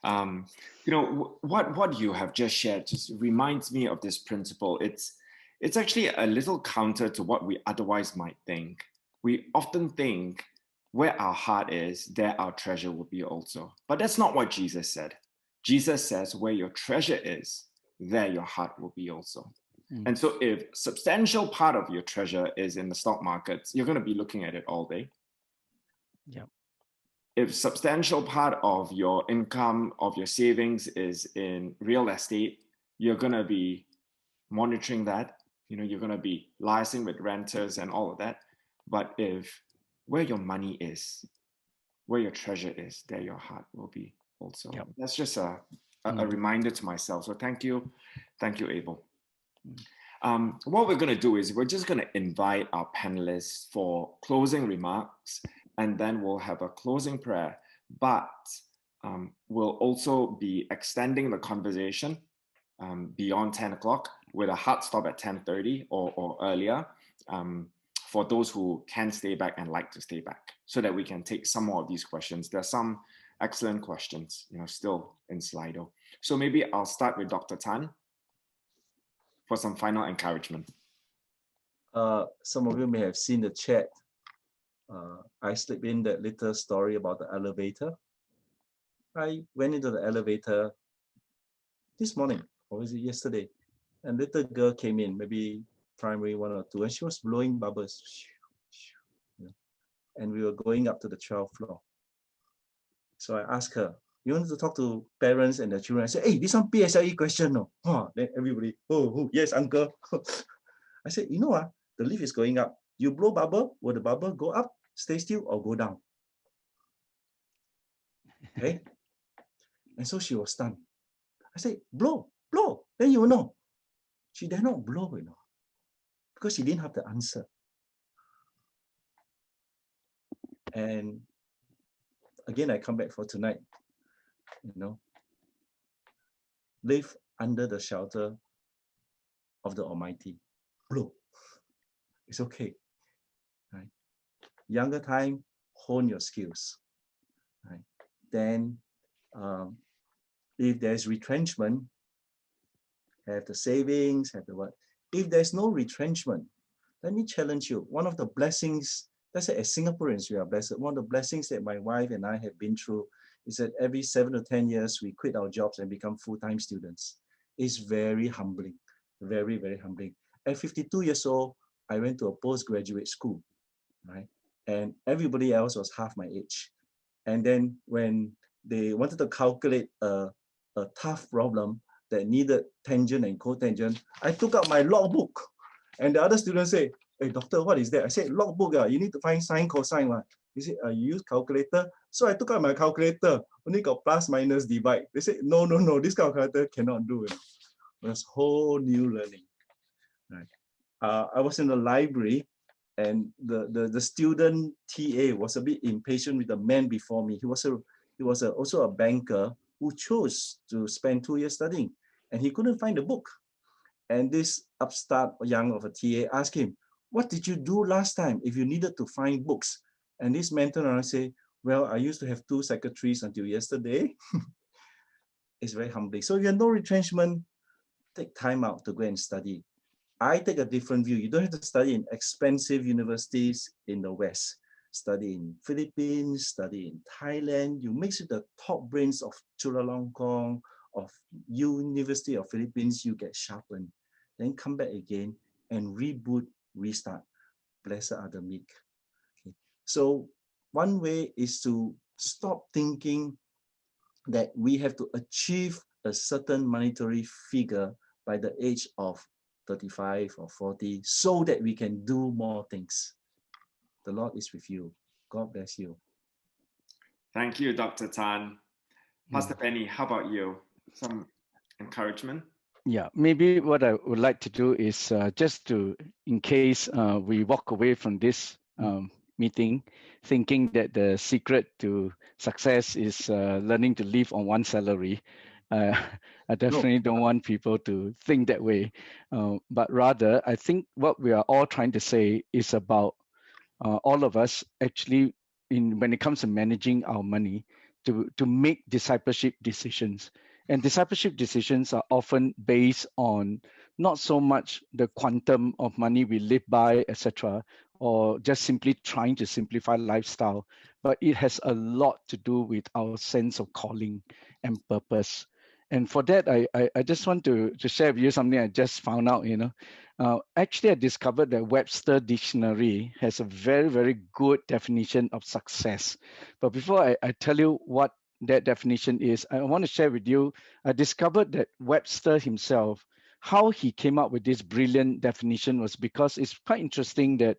What you have just shared just reminds me of this principle. It's actually a little counter to what we otherwise might think. We often think where our heart is, there our treasure will be also. But that's not what Jesus said. Jesus says where your treasure is, there your heart will be also. And so if substantial part of your treasure is in the stock markets, you're going to be looking at it all day. Yeah. If substantial part of your income, of your savings is in real estate, you're going to be monitoring that. You're going to be liaising with renters and all of that. But if where your money is, where your treasure is, there your heart will be also. Yep. That's just a reminder to myself. So thank you, Abel. What we're going to do is we're just going to invite our panelists for closing remarks, and then we'll have a closing prayer. But we'll also be extending the conversation beyond 10 o'clock with a hard stop at 10:30 or earlier for those who can stay back and like to stay back, so that we can take some more of these questions. There's some excellent questions, still in Slido. So maybe I'll start with Dr. Tan for some final encouragement. Some of you may have seen the chat. I slipped in that little story about the elevator. I went into the elevator this morning, or was it yesterday? And little girl came in, maybe primary 1 or 2, and she was blowing bubbles. And we were going up to the 12th floor. So I asked her, You wanted to talk to parents and their children. I said, hey, this one PSLE question. No. Then everybody, oh, yes, uncle. I said, you know what? The lift is going up. You blow bubble, will the bubble go up, stay still, or go down? Okay. And so she was stunned. I said, blow, then you will know. She dare not blow, because she didn't have the answer. And again, I come back for tonight, live under the shelter of the Almighty. Blow. It's okay. Right? Younger time, hone your skills. Right? Then, if there's retrenchment, have the savings, have the what. If there's no retrenchment, let me challenge you. One of the blessings, let's say as Singaporeans, we are blessed. One of the blessings that my wife and I have been through is that every 7 to 10 years, we quit our jobs and become full-time students. It's very humbling, very, very humbling. At 52 years old, I went to a postgraduate school, right? And everybody else was half my age. And then when they wanted to calculate a tough problem that needed tangent and cotangent, I took out my logbook. And the other students say, hey, doctor, what is that? I said, logbook, you need to find sine, cosine. He said, you use calculator? So I took out my calculator, only got plus, minus, divide. They said, no, this calculator cannot do it. It was whole new learning. Right? I was in the library, and the student TA was a bit impatient with the man before me. He was also a banker who chose to spend 2 years studying, and he couldn't find a book. And this upstart young of a TA asked him, what did you do last time if you needed to find books? And this man turned around and said, well, I used to have 2 secretaries until yesterday. It's very humbling. So if you have no retrenchment, take time out to go and study. I take a different view. You don't have to study in expensive universities in the West. Study in Philippines, study in Thailand. You mix with the top brains of Chulalongkorn, of University of Philippines, you get sharpened. Then come back again and reboot, restart. Blessed are the meek. Okay. So one way is to stop thinking that we have to achieve a certain monetary figure by the age of 35 or 40 so that we can do more things. The Lord is with you. God bless you. Thank you, Dr. Tan. Pastor Penny, how about you? Some encouragement? Yeah, maybe what I would like to do is just to, in case we walk away from this meeting thinking that the secret to success is learning to live on one salary. I definitely don't want people to think that way. But rather, I think what we are all trying to say is about all of us actually, when it comes to managing our money, to make discipleship decisions. And discipleship decisions are often based on not so much the quantum of money we live by, etc., or just simply trying to simplify lifestyle, but it has a lot to do with our sense of calling and purpose. And for that, I just want to share with you something I just found out. Actually, I discovered that Webster Dictionary has a very, very good definition of success. But before I tell you what that definition is, I want to share with you, I discovered that Webster himself, how he came up with this brilliant definition was because it's quite interesting that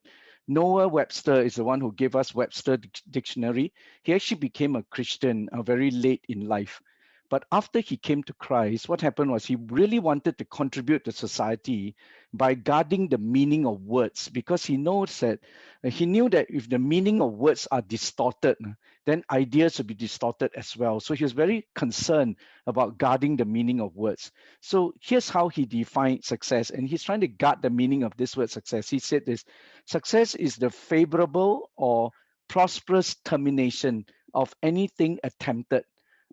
Noah Webster is the one who gave us Webster Dictionary. He actually became a Christian very late in life. But after he came to Christ, what happened was he really wanted to contribute to society by guarding the meaning of words, because he knows that he knew that if the meaning of words are distorted, then ideas will be distorted as well. So he was very concerned about guarding the meaning of words. So here's how he defined success, and he's trying to guard the meaning of this word success. He said this: success is the favorable or prosperous termination of anything attempted,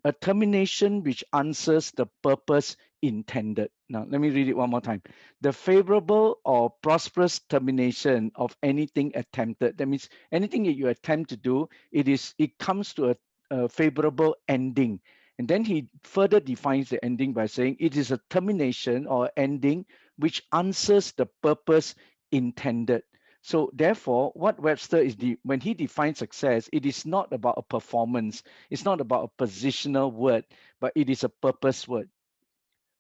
a termination which answers the purpose intended. Now, let me read it one more time. The favorable or prosperous termination of anything attempted. That means anything that you attempt to do, it comes to a favorable ending. And then he further defines the ending by saying it is a termination or ending which answers the purpose intended. So therefore, what Webster is when he defines success, it is not about a performance, it's not about a positional word, but it is a purpose word.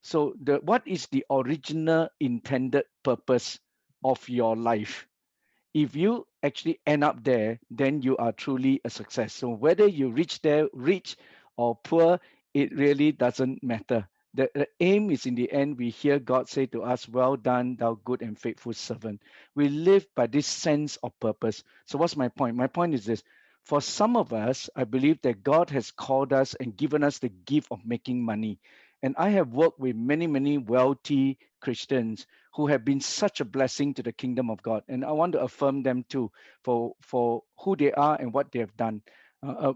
So what is the original intended purpose of your life? If you actually end up there, then you are truly a success. So whether you reach there, rich or poor, it really doesn't matter. The aim is, in the end, we hear God say to us, well done, thou good and faithful servant. We live by this sense of purpose. So what's my point? My point is this. For some of us, I believe that God has called us and given us the gift of making money. And I have worked with many, many wealthy Christians who have been such a blessing to the kingdom of God. And I want to affirm them too for who they are and what they have done.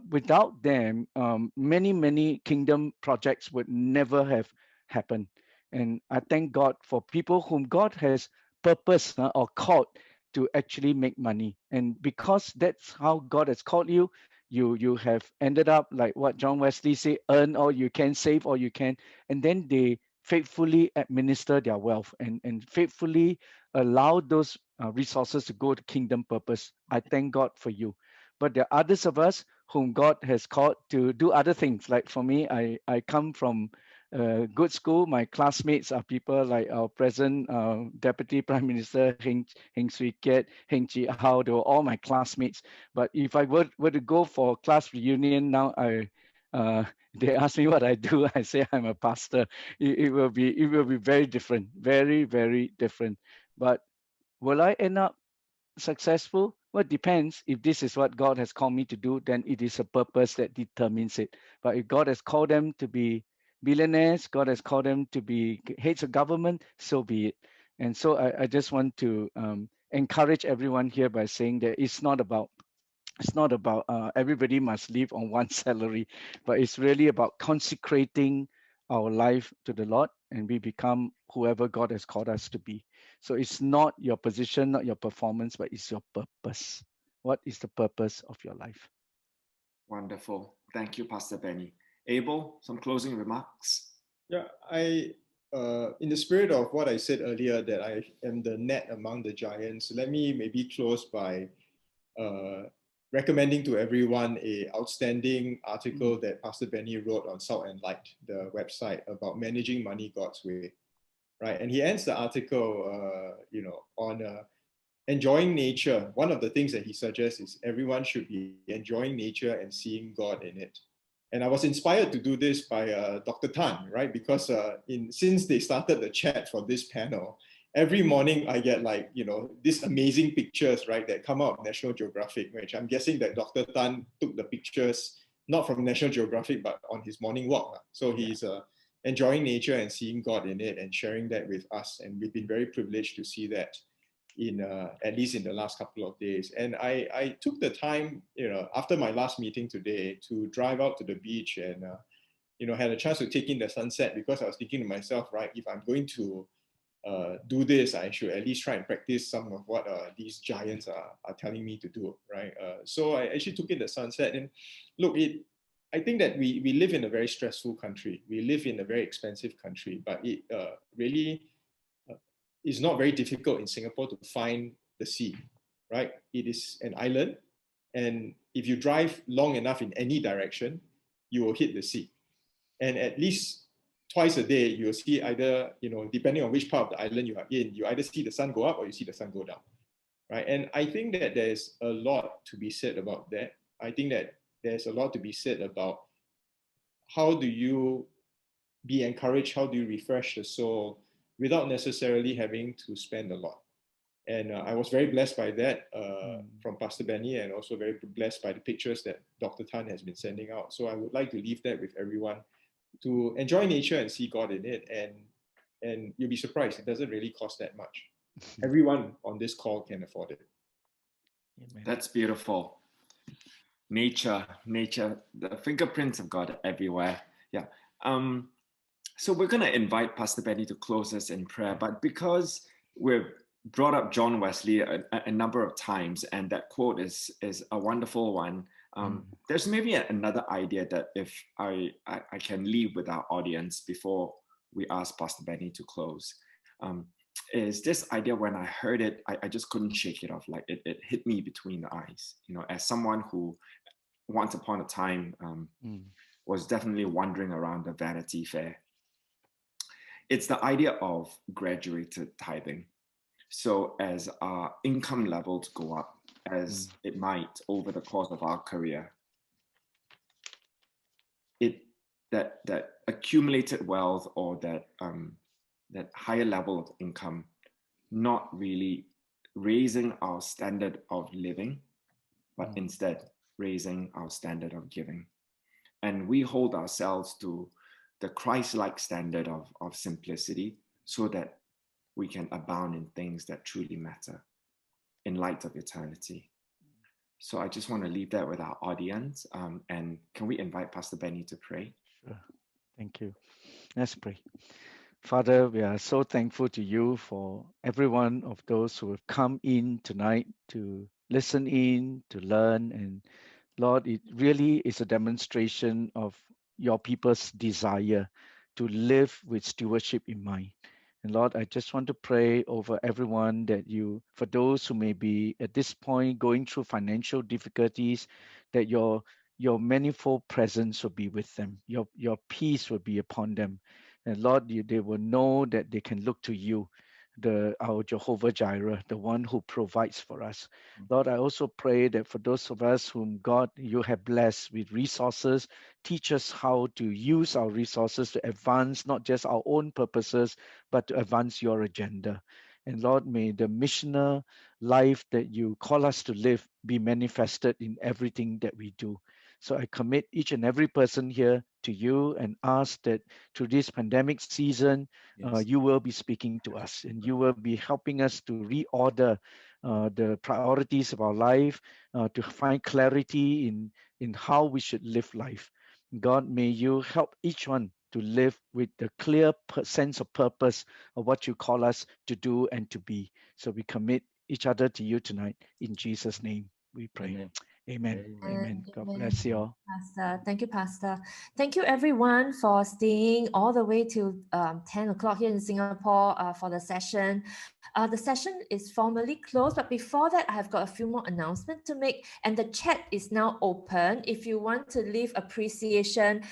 Without them, many kingdom projects would never have happened. And I thank God for people whom God has purposed or called to actually make money. And because that's how God has called you, you have ended up like what John Wesley said, earn all you can, save all you can, and then they faithfully administer their wealth and faithfully allow those resources to go to kingdom purpose. I thank God for you. But there are others of us whom God has called to do other things. Like for me, I come from a good school. My classmates are people like our present Deputy Prime Minister Heng Swee Keat, Heng Chi Hao. They were all my classmates. But if I were to go for class reunion now, they ask me what I do. I say I'm a pastor. It will be very different, very different. But will I end up successful? Well, it depends. If this is what God has called me to do, then it is a purpose that determines it. But if God has called them to be billionaires, God has called them to be heads of government, so be it. And so I just want to encourage everyone here by saying that it's not about everybody must live on one salary, but it's really about consecrating our life to the Lord and we become whoever God has called us to be. So it's not your position, not your performance, but it's your purpose. What is the purpose of your life? Wonderful. Thank you, Pastor Benny. Abel, some closing remarks? Yeah, in the spirit of what I said earlier, that I am the net among the giants, let me maybe close by recommending to everyone a outstanding article that Pastor Benny wrote on Salt and Light, the website, about managing money God's way, right? And he ends the article, on enjoying nature. One of the things that he suggests is everyone should be enjoying nature and seeing God in it. And I was inspired to do this by Dr. Tan, right? Because since they started the chat for this panel, every morning I get these amazing pictures, right, that come out of National Geographic, which I'm guessing that Dr. Tan took the pictures not from National Geographic, but on his morning walk. So he's enjoying nature and seeing God in it and sharing that with us. And we've been very privileged to see that at least in the last couple of days. And I took the time, after my last meeting today, to drive out to the beach and, had a chance to take in the sunset, because I was thinking to myself, right, if I'm going to do this, I should at least try and practice some of what these giants are telling me to do, right? So I actually took in the sunset, and look, I think that we live in a very stressful country. We live in a very expensive country, but it really is not very difficult in Singapore to find the sea, right? It is an island, and if you drive long enough in any direction, you will hit the sea. And at least twice a day, you'll see either, depending on which part of the island you are in, you either see the sun go up or you see the sun go down, right? And I think that there's a lot to be said about that. I think that there's a lot to be said about how do you be encouraged, how do you refresh the soul without necessarily having to spend a lot. And I was very blessed by that from Pastor Benny, and also very blessed by the pictures that Dr. Tan has been sending out. So I would like to leave that with everyone, to enjoy nature and see God in it. And you'll be surprised, it doesn't really cost that much. Everyone on this call can afford it. Amen. That's beautiful. Nature, the fingerprints of God everywhere. Yeah. So we're going to invite Pastor Benny to close us in prayer, but because we've brought up John Wesley a number of times, and that quote is a wonderful one, there's maybe another idea that if I can leave with our audience before we ask Pastor Benny to close. is this idea. When I heard it, I just couldn't shake it off. Like it hit me between the eyes. You know, as someone who once upon a time was definitely wandering around the Vanity Fair. It's the idea of graduated tithing. So as our income levels go up, as it might over the course of our career, that accumulated wealth or that higher level of income, not really raising our standard of living, but instead raising our standard of giving. And we hold ourselves to the Christ-like standard of simplicity so that we can abound in things that truly matter in light of eternity. So I just want to leave that with our audience. And can we invite Pastor Benny to pray? Sure. Thank you. Let's pray. Father, we are so thankful to you for every one of those who have come in tonight to listen in, to learn. And Lord, it really is a demonstration of your people's desire to live with stewardship in mind. And Lord, I just want to pray over everyone that you, for those who may be at this point going through financial difficulties, that your manifold presence will be with them. Your peace will be upon them. And Lord, they will know that they can look to you, our Jehovah Jireh, the one who provides for us. Lord, I also pray that for those of us whom God, you have blessed with resources, teach us how to use our resources to advance not just our own purposes, but to advance your agenda. And Lord, may the missioner life that you call us to live be manifested in everything that we do. So I commit each and every person here to you and ask that through this pandemic season, you will be speaking to us and you will be helping us to reorder the priorities of our life, to find clarity in how we should live life. God, may you help each one to live with the clear sense of purpose of what you call us to do and to be. So we commit each other to you tonight. In Jesus' name we pray. Amen. Amen. Amen. God Amen. bless you all. Pastor. Thank you, Pastor. Thank you, everyone, for staying all the way till 10 o'clock here in Singapore for the session. The session is formally closed, but before that, I have got a few more announcements to make, and the chat is now open. If you want to leave appreciation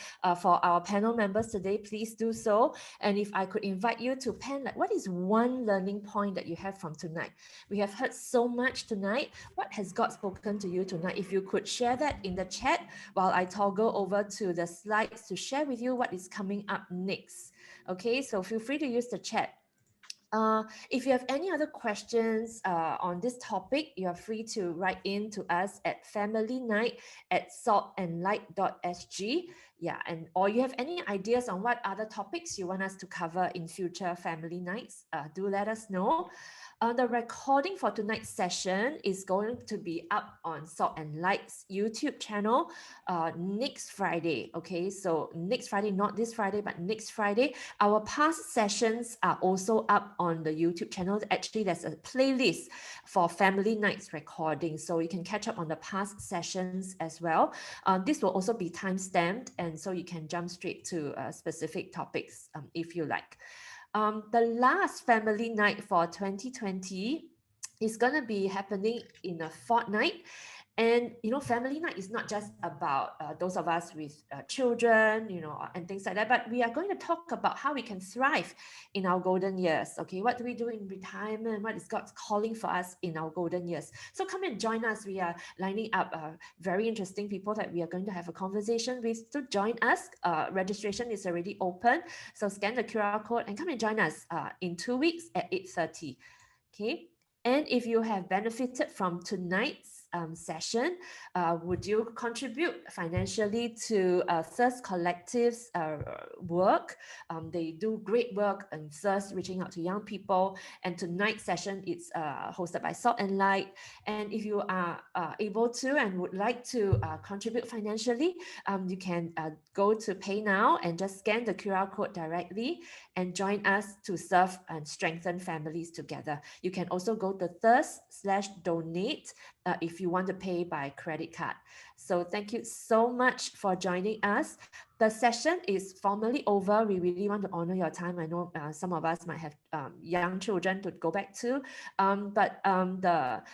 for our panel members today, please do so. And if I could invite you to pen, like, what is one learning point that you have from tonight? We have heard so much tonight. What has God spoken to you tonight? If you could share that in the chat while I toggle over to the slides to share with you what is coming up next. Okay, so feel free to use the chat. If you have any other questions on this topic, you are free to write in to us at familynight@saltandlight.sg. Yeah, and or you have any ideas on what other topics you want us to cover in future family nights, do let us know. The recording for tonight's session is going to be up on Salt and Light's YouTube channel next Friday. Okay, so next Friday, not this Friday, but next Friday. Our past sessions are also up on the YouTube channel. Actually, there's a playlist for family nights recording, so you can catch up on the past sessions as well. This will also be time-stamped, and so you can jump straight to specific topics if you like. The last family night for 2020 is going to be happening in a fortnight. And, you know, family night is not just about those of us with children, you know, and things like that, but we are going to talk about how we can thrive in our golden years. Okay, what do we do in retirement? What is God's calling for us in our golden years? So come and join us. We are lining up very interesting people that we are going to have a conversation with to join us. Registration is already open. So scan the QR code and come and join us in 2 weeks at 8:30. Okay. And if you have benefited from tonight's session, would you contribute financially to Thirst Collective's work? They do great work in Thirst, reaching out to young people. And tonight's session is hosted by Salt and Light. And if you are able to and would like to contribute financially, you can go to Pay Now and just scan the QR code directly and join us to serve and strengthen families together. You can also go to Thirst/donate if you want to pay by credit card. So thank you so much for joining us. The session is formally over. We really want to honor your time. I know some of us might have young children to go back to, but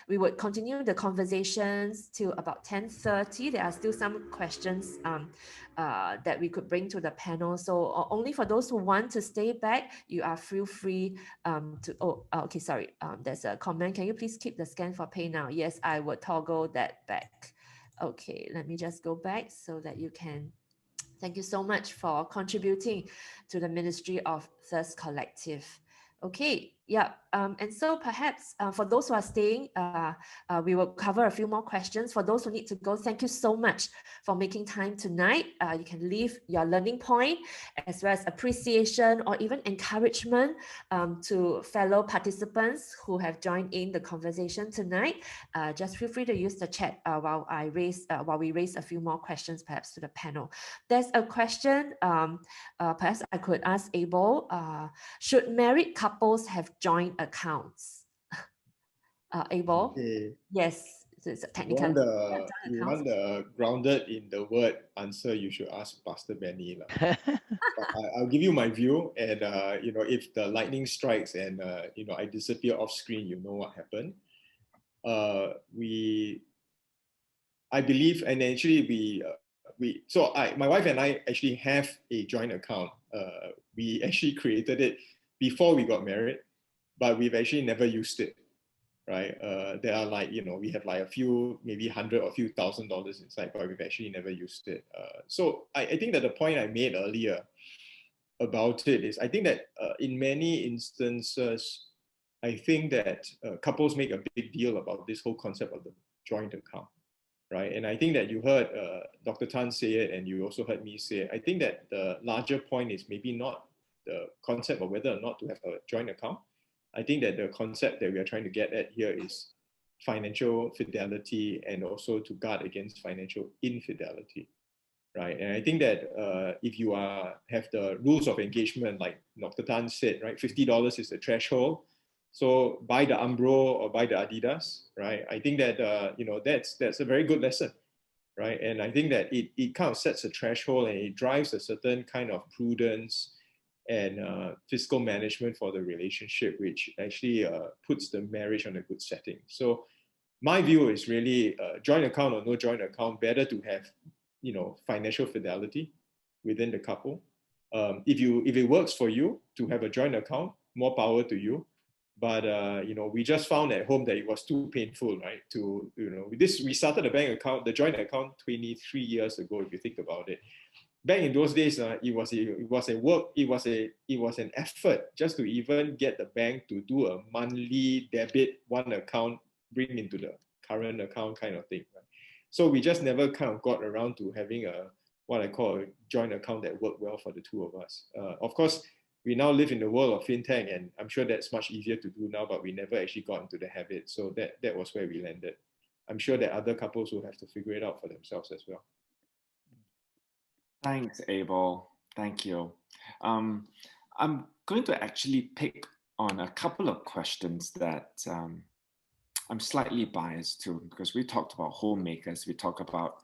we would continue the conversations till about 10:30. There are still some questions that we could bring to the panel. So only for those who want to stay back, you are feel free to. Oh, okay, sorry. There's a comment. Can you please keep the scan for pay now? Yes, I would toggle that back. Okay, let me just go back so that you can. Thank you so much for contributing to the Ministry of Thirst Collective. Okay, yeah, and so perhaps for those who are staying, we will cover a few more questions. For those who need to go, thank you so much for making time tonight. You can leave your learning point as well as appreciation or even encouragement to fellow participants who have joined in the conversation tonight. Just feel free to use the chat while we raise a few more questions perhaps to the panel. There's a question, perhaps I could ask Abel, should married couples have joint accounts? Abel? Okay. Yes, it's technically. You want the grounded in the word answer, you should ask Pastor Benny. But I'll give you my view, and if the lightning strikes and I disappear off screen, you know what happened. I believe, and actually my wife and I actually have a joint account. We actually created it before we got married, but we've actually never used it. Right? There are we have like a few, maybe $100 or a few $1,000s inside, but we've actually never used it. So I think that the point I made earlier about it is, I think that in many instances, I think that couples make a big deal about this whole concept of the joint account, right? And I think that you heard Dr. Tan say it, and you also heard me say it. I think that the larger point is maybe not the concept of whether or not to have a joint account. I think that the concept that we are trying to get at here is financial fidelity, and also to guard against financial infidelity, right? And I think that if you have the rules of engagement, like Dr. Tan said, right, $50 is the threshold. So buy the Umbro or buy the Adidas, right? I think that that's a very good lesson, right? And I think that it kind of sets a threshold, and it drives a certain kind of prudence and fiscal management for the relationship, which actually puts the marriage on a good setting. So my view is really joint account or no joint account, better to have financial fidelity within the couple. If it works for you to have a joint account, more power to you. But we just found at home that it was too painful, right? We started a bank account, the joint account, 23 years ago, if you think about it. Back in those days, it was an effort just to even get the bank to do a monthly debit, one account, bring into the current account kind of thing. Right? So we just never kind of got around to having what I call a joint account that worked well for the two of us. Of course, we now live in the world of fintech, and I'm sure that's much easier to do now, but we never actually got into the habit. So that was where we landed. I'm sure that other couples will have to figure it out for themselves as well. Thanks, Abel. Thank you. I'm going to actually pick on a couple of questions that I'm slightly biased to, because we talked about homemakers. We talked about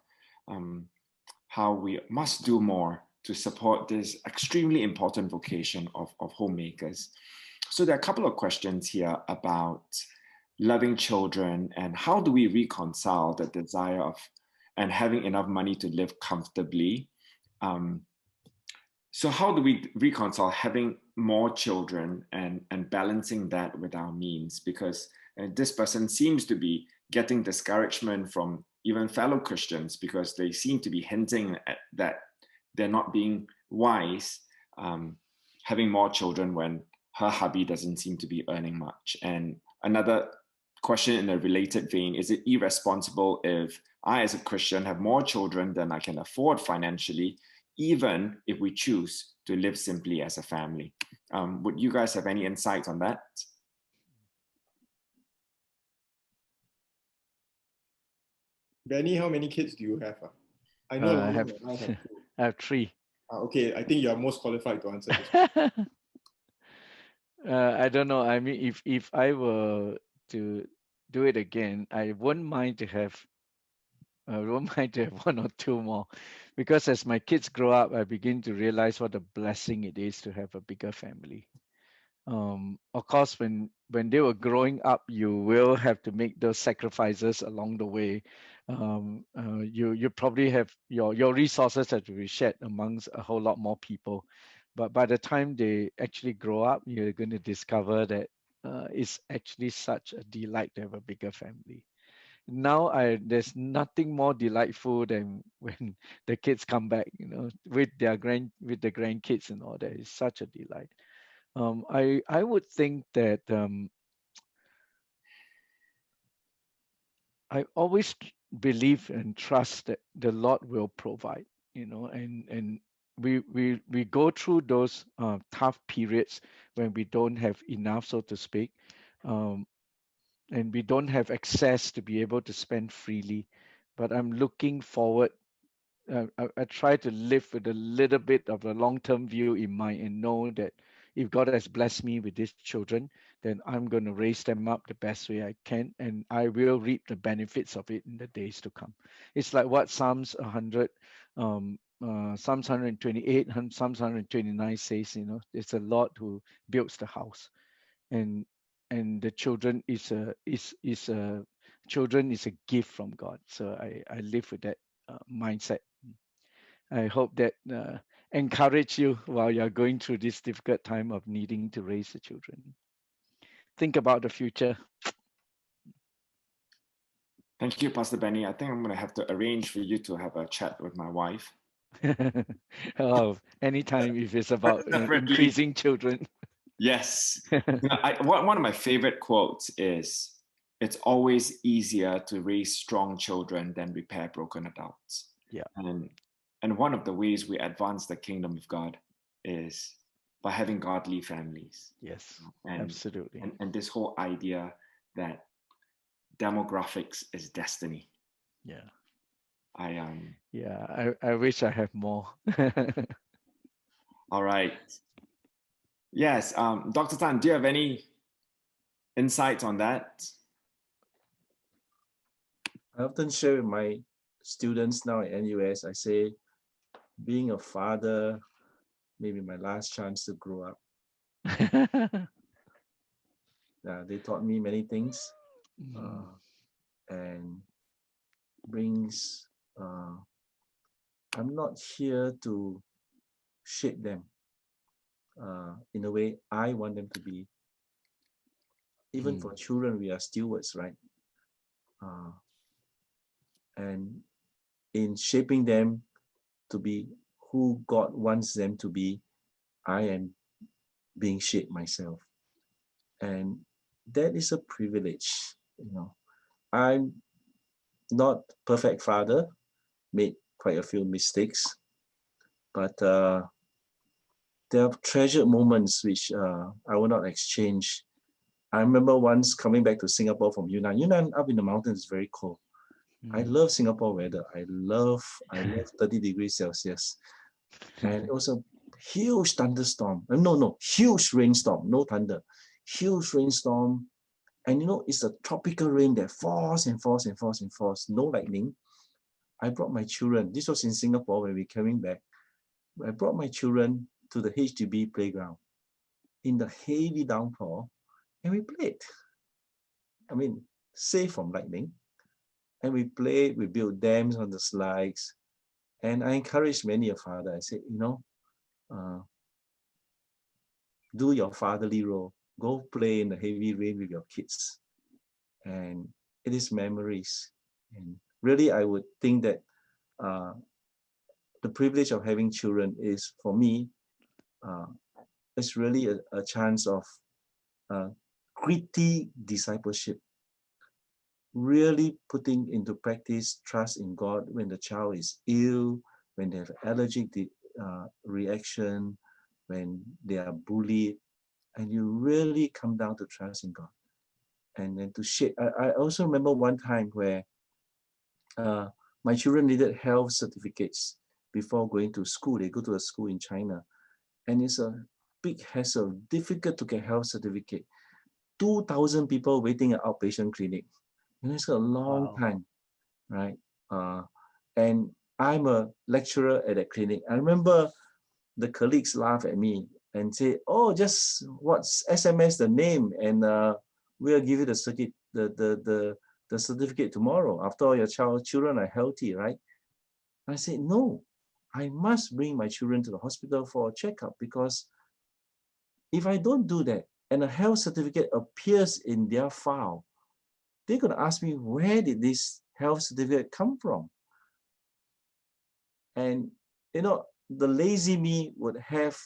how we must do more to support this extremely important vocation of homemakers. So there are a couple of questions here about loving children and how do we reconcile the desire of and having enough money to live comfortably. So how do we reconcile having more children and balancing that with our means? Because this person seems to be getting discouragement from even fellow Christians, because they seem to be hinting at that they're not being wise having more children when her hubby doesn't seem to be earning much. And another question in a related vein, is it irresponsible if I, as a Christian, have more children than I can afford financially, even if we choose to live simply as a family? Would you guys have any insights on that? Benny, how many kids do you have? I know I have 3. Okay, I think you are most qualified to answer this. I don't know. I mean, if I were to do it again, I wouldn't mind to have I don't mind to have one or two more, because as my kids grow up, I begin to realize what a blessing it is to have a bigger family. Of course, when they were growing up, you will have to make those sacrifices along the way. You probably have your resources have to be shared amongst a whole lot more people, but by the time they actually grow up, you're going to discover that it's actually such a delight to have a bigger family. Now there's nothing more delightful than when the kids come back, with with the grandkids and all that. It's such a delight. I would think that I always believe and trust that the Lord will provide, and we go through those tough periods when we don't have enough, so to speak, um, and we don't have access to be able to spend freely. But I'm looking forward. I try to live with a little bit of a long-term view in mind and know that if God has blessed me with these children, then I'm going to raise them up the best way I can, and I will reap the benefits of it in the days to come. It's like what Psalms 100, Psalms 128, Psalms 129 says. It's the Lord who builds the house, and the children is a children is a gift from God. So I live with that mindset. I hope that encourage you while you're going through this difficult time of needing to raise the children. Think about the future. Thank you, Pastor Benny. I think I'm going to have to arrange for you to have a chat with my wife. Oh, anytime if it's about increasing children. Yes. One of my favorite quotes is, "It's always easier to raise strong children than repair broken adults." Yeah. And one of the ways we advance the kingdom of God is by having godly families. Yes, and, absolutely. And this whole idea that demographics is destiny. Yeah. I wish I have more. All right. Yes. Dr. Tan, do you have any insights on that? I often share with my students now at NUS, I say, being a father may be my last chance to grow up. They taught me many things, and brings, I'm not here to shape them in a way I want them to be. Even for children, we are stewards, right? And in shaping them to be who God wants them to be, I am being shaped myself. And that is a privilege. I'm not perfect father, made quite a few mistakes, but there are treasured moments which I will not exchange. I remember once coming back to Singapore from Yunnan. Yunnan up in the mountains is very cold. I love Singapore weather. I love 30 degrees Celsius. And it was a huge thunderstorm. Huge rainstorm, no thunder. Huge rainstorm. And it's a tropical rain that falls and falls and falls and falls. No lightning. I brought my children. This was in Singapore when we were coming back. I brought my children to the HDB playground in the heavy downpour, and we played. Safe from lightning. And we played, we built dams on the slides. And I encouraged many a father. I said, do your fatherly role. Go play in the heavy rain with your kids. And it is memories. And really, I would think that the privilege of having children is, for me, it's really a chance of gritty discipleship. Really putting into practice trust in God when the child is ill, when they have allergic reaction, when they are bullied, and you really come down to trust in God. And then to shape. I also remember one time where my children needed health certificates before going to school. They go to a school in China, and it's a big hassle, difficult to get health certificate. 2,000 people waiting at outpatient clinic. It's a long time, right? And I'm a lecturer at that clinic. I remember the colleagues laugh at me and say, "Oh, just what's SMS the name, and we'll give you the certificate tomorrow. After all, your children are healthy, right?" I said, "No, I must bring my children to the hospital for a checkup, because if I don't do that and a health certificate appears in their file, they're going to ask me, where did this health certificate come from?" And you know, the lazy me would have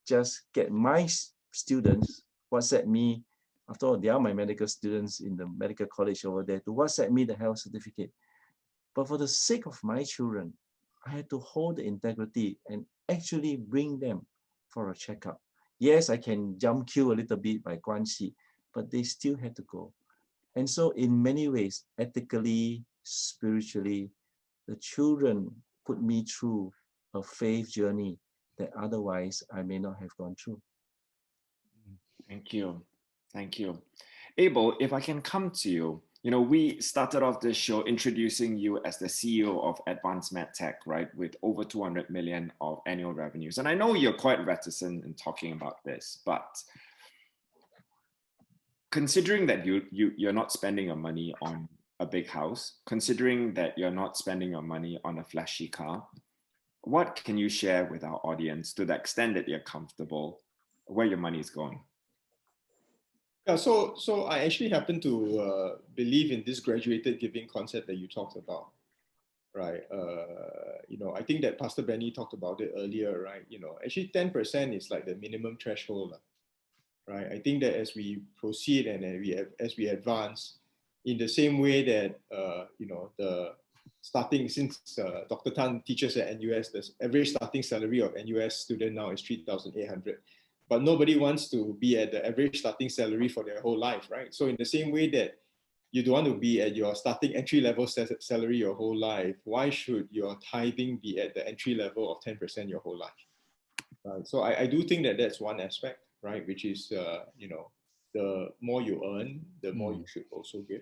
just get my students WhatsApp me. After all, they are my medical students in the medical college over there, to WhatsApp me the health certificate. But for the sake of my children, I had to hold the integrity and actually bring them for a checkup. Yes, I can jump queue a little bit by Guanxi, but they still had to go. And so in many ways, ethically, spiritually, the children put me through a faith journey that otherwise I may not have gone through. Thank you. Thank you. Abel, if I can come to you, you know, we started off this show introducing you as the CEO of Advanced MedTech, right, with over 200 million of annual revenues. And I know you're quite reticent in talking about this, but considering that you're not spending your money on a big house, considering that you're not spending your money on a flashy car, what can you share with our audience to the extent that you're comfortable where your money is going? Yeah, so I actually happen to believe in this graduated giving concept that you talked about, right? You know, I think that Pastor Benny talked about it earlier, right? You know, actually 10% is like the minimum threshold, right? I think that as we proceed and as we advance, in the same way that you know, the starting, since Dr. Tan teaches at NUS, the average starting salary of NUS student now is 3,800. But nobody wants to be at the average starting salary for their whole life, right? So in the same way that you don't want to be at your starting entry level salary your whole life, why should your tithing be at the entry level of 10% your whole life? Right? So I do think that that's one aspect, right? Which is, you know, the more you earn, the more you should also give.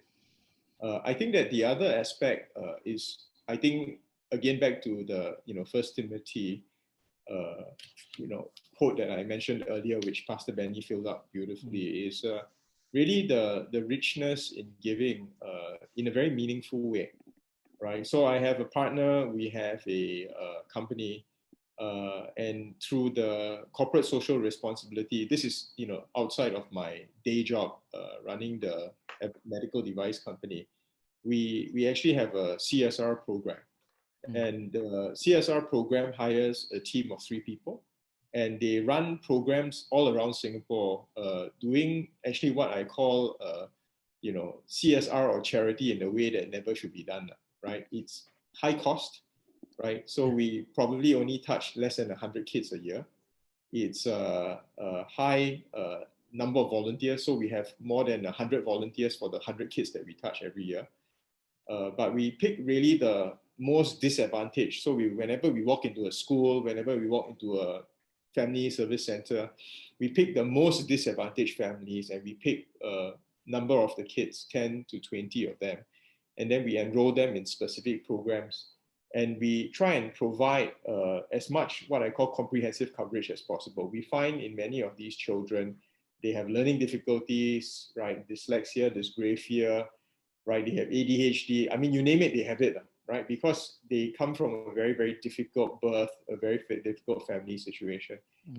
I think that the other aspect is, I think, again, back to the, you know, First Timothy, you know, quote that I mentioned earlier, which Pastor Benny filled up beautifully, is really the richness in giving in a very meaningful way, right? So I have a partner, we have a company, and through the corporate social responsibility, this is, you know, outside of my day job running the medical device company, we actually have a CSR program. And the CSR program hires a team of 3 people, and they run programs all around Singapore, doing actually what I call, you know, CSR or charity in a way that never should be done, right? It's high cost, right? So we probably only touch less than 100 kids a year. It's a high number of volunteers, so we have more than 100 volunteers for the 100 kids that we touch every year. But we pick really the most disadvantaged. So whenever we walk into a school, whenever we walk into a family service center, we pick the most disadvantaged families, and we pick a number of the kids, 10 to 20 of them. And then we enroll them in specific programs. And we try and provide as much what I call comprehensive coverage as possible. We find in many of these children, they have learning difficulties, right? Dyslexia, dysgraphia, right? They have ADHD. I mean, you name it, they have it, right? Because they come from a very, very difficult birth, a very difficult family situation.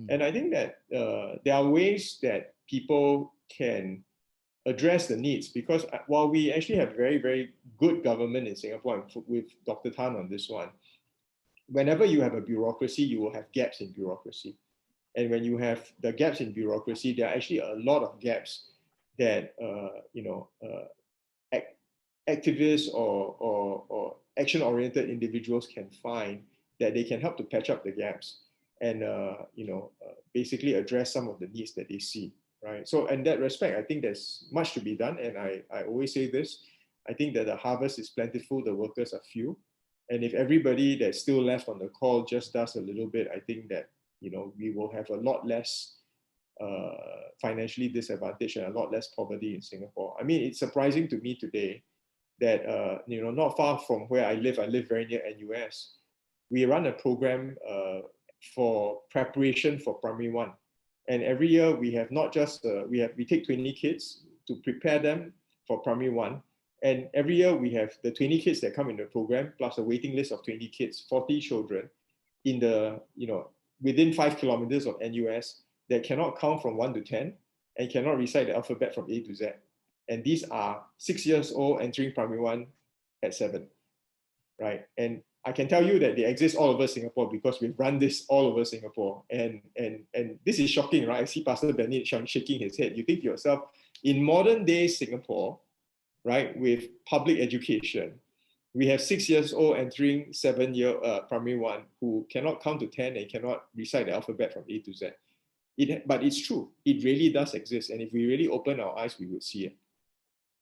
And I think that there are ways that people can address the needs, because while we actually have very, very good government in Singapore, and with Dr. Tan on this one, whenever you have a bureaucracy, you will have gaps in bureaucracy. And when you have the gaps in bureaucracy, there are actually a lot of gaps that, you know, activists or action-oriented individuals can find that they can help to patch up the gaps and, you know, basically address some of the needs that they see. Right. So in that respect, I think there's much to be done. And I always say this, I think that the harvest is plentiful, the workers are few. And if everybody that's still left on the call just does a little bit, I think that, you know, we will have a lot less financially disadvantaged and a lot less poverty in Singapore. I mean, it's surprising to me today that, not far from where I live very near NUS. We run a program for preparation for primary one. And every year we have not just, we take 20 kids to prepare them for primary one. And every year we have the 20 kids that come in the program, plus a waiting list of 20 kids, 40 children in the, within 5 kilometers of NUS that cannot count from 1 to 10 and cannot recite the alphabet from A to Z. And these are 6 years old entering primary one at 7, right? And I can tell you that they exist all over Singapore because we've run this all over Singapore. And this is shocking, right? I see Pastor Benny shaking his head. You think to yourself, in modern day Singapore, right, with public education, we have 6 years old entering 7-year primary one who cannot count to 10 and cannot recite the alphabet from A to Z. But it's true. It really does exist. And if we really open our eyes, we would see it.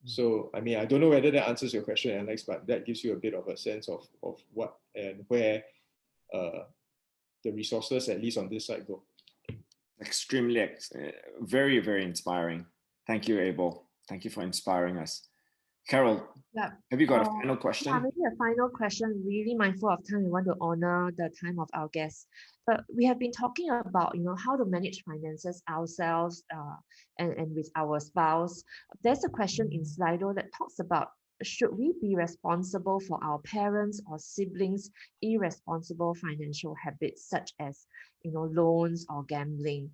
So, I mean, I don't know whether that answers your question, Alex, but that gives you a bit of a sense of what and where the resources, at least on this side, go. Extremely, very, very inspiring. Thank you, Abel. Thank you for inspiring us. Carol, Yeah. have you got a final question? Yeah, maybe a final question. Really mindful of time. We want to honor the time of our guests. But we have been talking about, how to manage finances ourselves and with our spouse. There's a question in Slido that talks about, should we be responsible for our parents or siblings' irresponsible financial habits, such as, loans or gambling?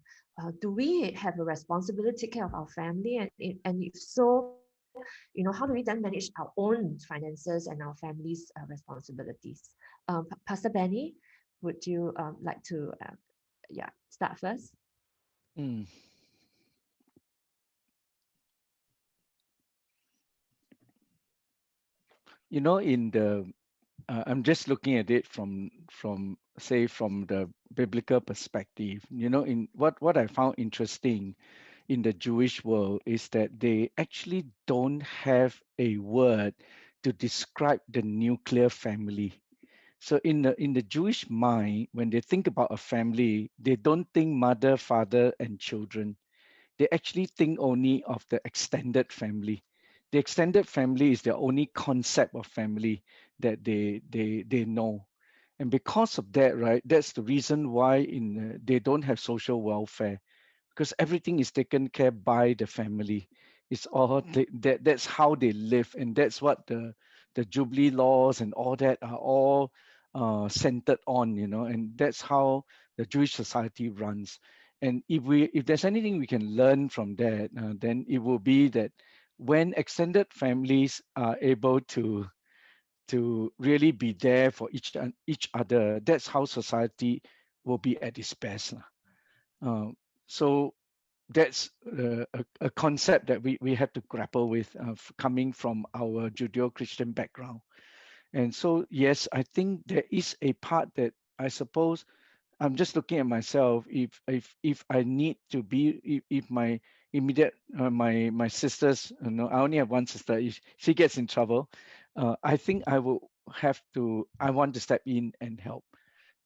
Do we have a responsibility to take care of our family? And if so, how do we then manage our own finances and our family's responsibilities? Pastor Benny, would you like to start first? In the I'm just looking at it from the biblical perspective. In what I found interesting in the Jewish world is that they actually don't have a word to describe the nuclear family. So in the Jewish mind, when they think about a family, they don't think mother, father, and children. They actually think only of the extended family. The extended family is their only concept of family that they know. And because of that, right, that's the reason why they don't have social welfare, because everything is taken care by the family. It's all that's how they live, and that's what the Jubilee laws and all that are all centered on, and that's how the Jewish society runs. And if there's anything we can learn from that, then it will be that when extended families are able to really be there for each other, that's how society will be at its best. So that's a concept that we have to grapple with, coming from our Judeo-Christian background. And so, yes, I think there is a part that I suppose I'm just looking at myself. If I need to be, if my immediate my sisters, I only have one sister. If she gets in trouble, I think I want to step in and help,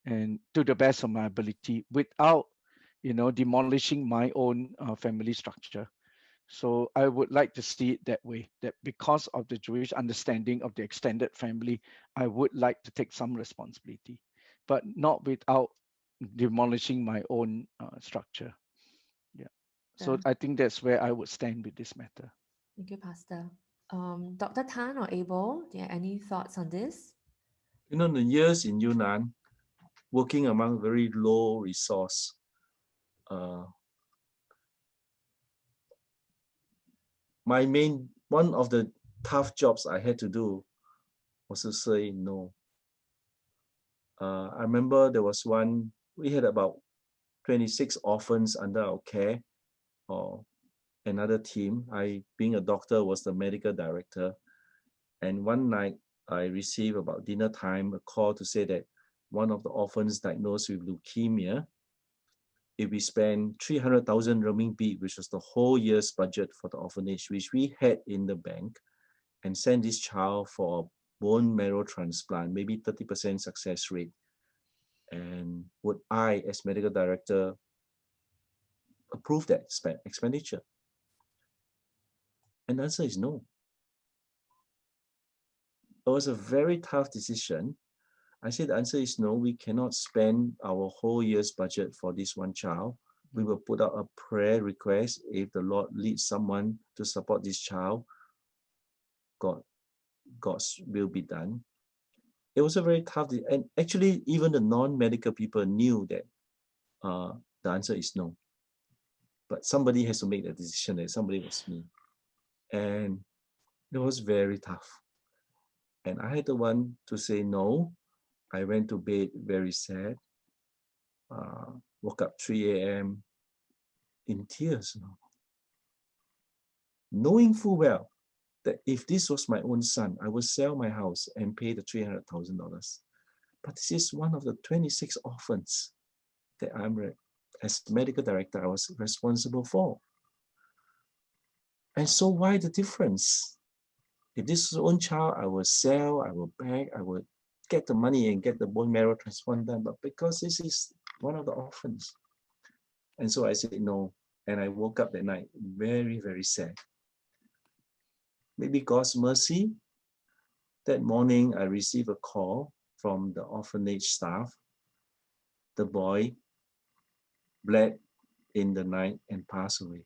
and to the best of my ability, without demolishing my own family structure. So I would like to see it that way, that because of the Jewish understanding of the extended family, I would like to take some responsibility, but not without demolishing my own structure. Yeah. So I think that's where I would stand with this matter. Thank you, Pastor. Dr. Tan or Abel, do you have any thoughts on this? The years in Yunnan, working among very low resource, one of the tough jobs I had to do was to say no. I remember there was one, we had about 26 orphans under our care, or another team. I, being a doctor, was the medical director. And one night I received, about dinner time, a call to say that one of the orphans diagnosed with leukemia. If we spend 300,000 renminbi, which was the whole year's budget for the orphanage, which we had in the bank, and send this child for a bone marrow transplant, maybe 30% success rate, and would I, as medical director, approve that expenditure? And the answer is no. It was a very tough decision. I said the answer is no, we cannot spend our whole year's budget for this one child. We will put out a prayer request. If the Lord leads someone to support this child, God's will be done. It was a very tough, and actually even the non-medical people knew that the answer is no. But somebody has to make the decision, and somebody was me. And it was very tough. And I had the one to say no. I went to bed very sad. Woke up 3 a.m. in tears, knowing full well that if this was my own son, I would sell my house and pay the $300,000. But this is one of the 26 orphans that as medical director, I was responsible for. And so why the difference? If this was my own child, I will sell, I will beg, I will get the money and get the bone marrow transplant done. But because this is one of the orphans. And so I said no. And I woke up that night very, very sad. Maybe God's mercy. That morning, I received a call from the orphanage staff. The boy bled in the night and passed away.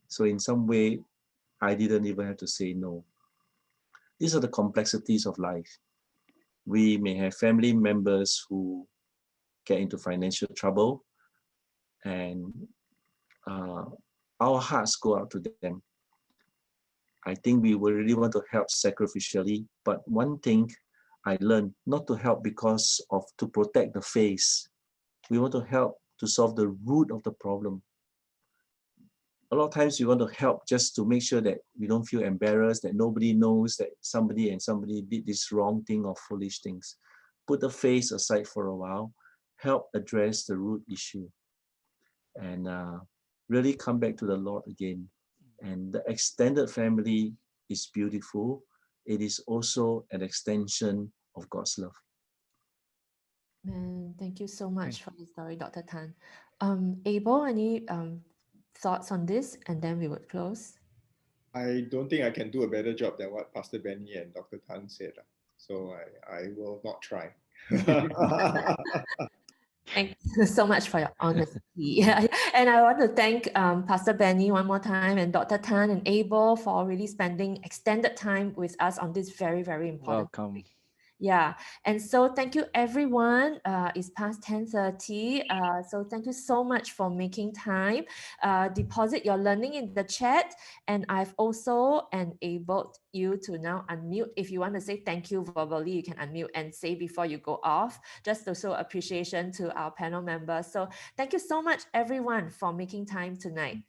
So in some way, I didn't even have to say no. These are the complexities of life. We may have family members who get into financial trouble, and our hearts go out to them. I think we will really want to help sacrificially, but one thing I learned, not to help because of to protect the face. We want to help to solve the root of the problem. A lot of times we want to help just to make sure that we don't feel embarrassed, that nobody knows that somebody did this wrong thing or foolish things. Put the face aside for a while, help address the root issue, and really come back to the Lord again. And the extended family is beautiful. It is also an extension of God's love. Man, thank you so much for the story, Dr. Tan. Abel, any thoughts on this? And then we would close. I don't think I can do a better job than what Pastor Benny and Dr. Tan said. So I will not try. Thank you so much for your honesty. And I want to thank Pastor Benny one more time, and Dr. Tan and Abel for really spending extended time with us on this very, very important Welcome. topic. Yeah, and so thank you everyone. It's past 10:30. So thank you so much for making time. Deposit your learning in the chat, and I've also enabled you to now unmute. If you want to say thank you verbally, you can unmute and say before you go off, just to show appreciation to our panel members. So thank you so much everyone for making time tonight.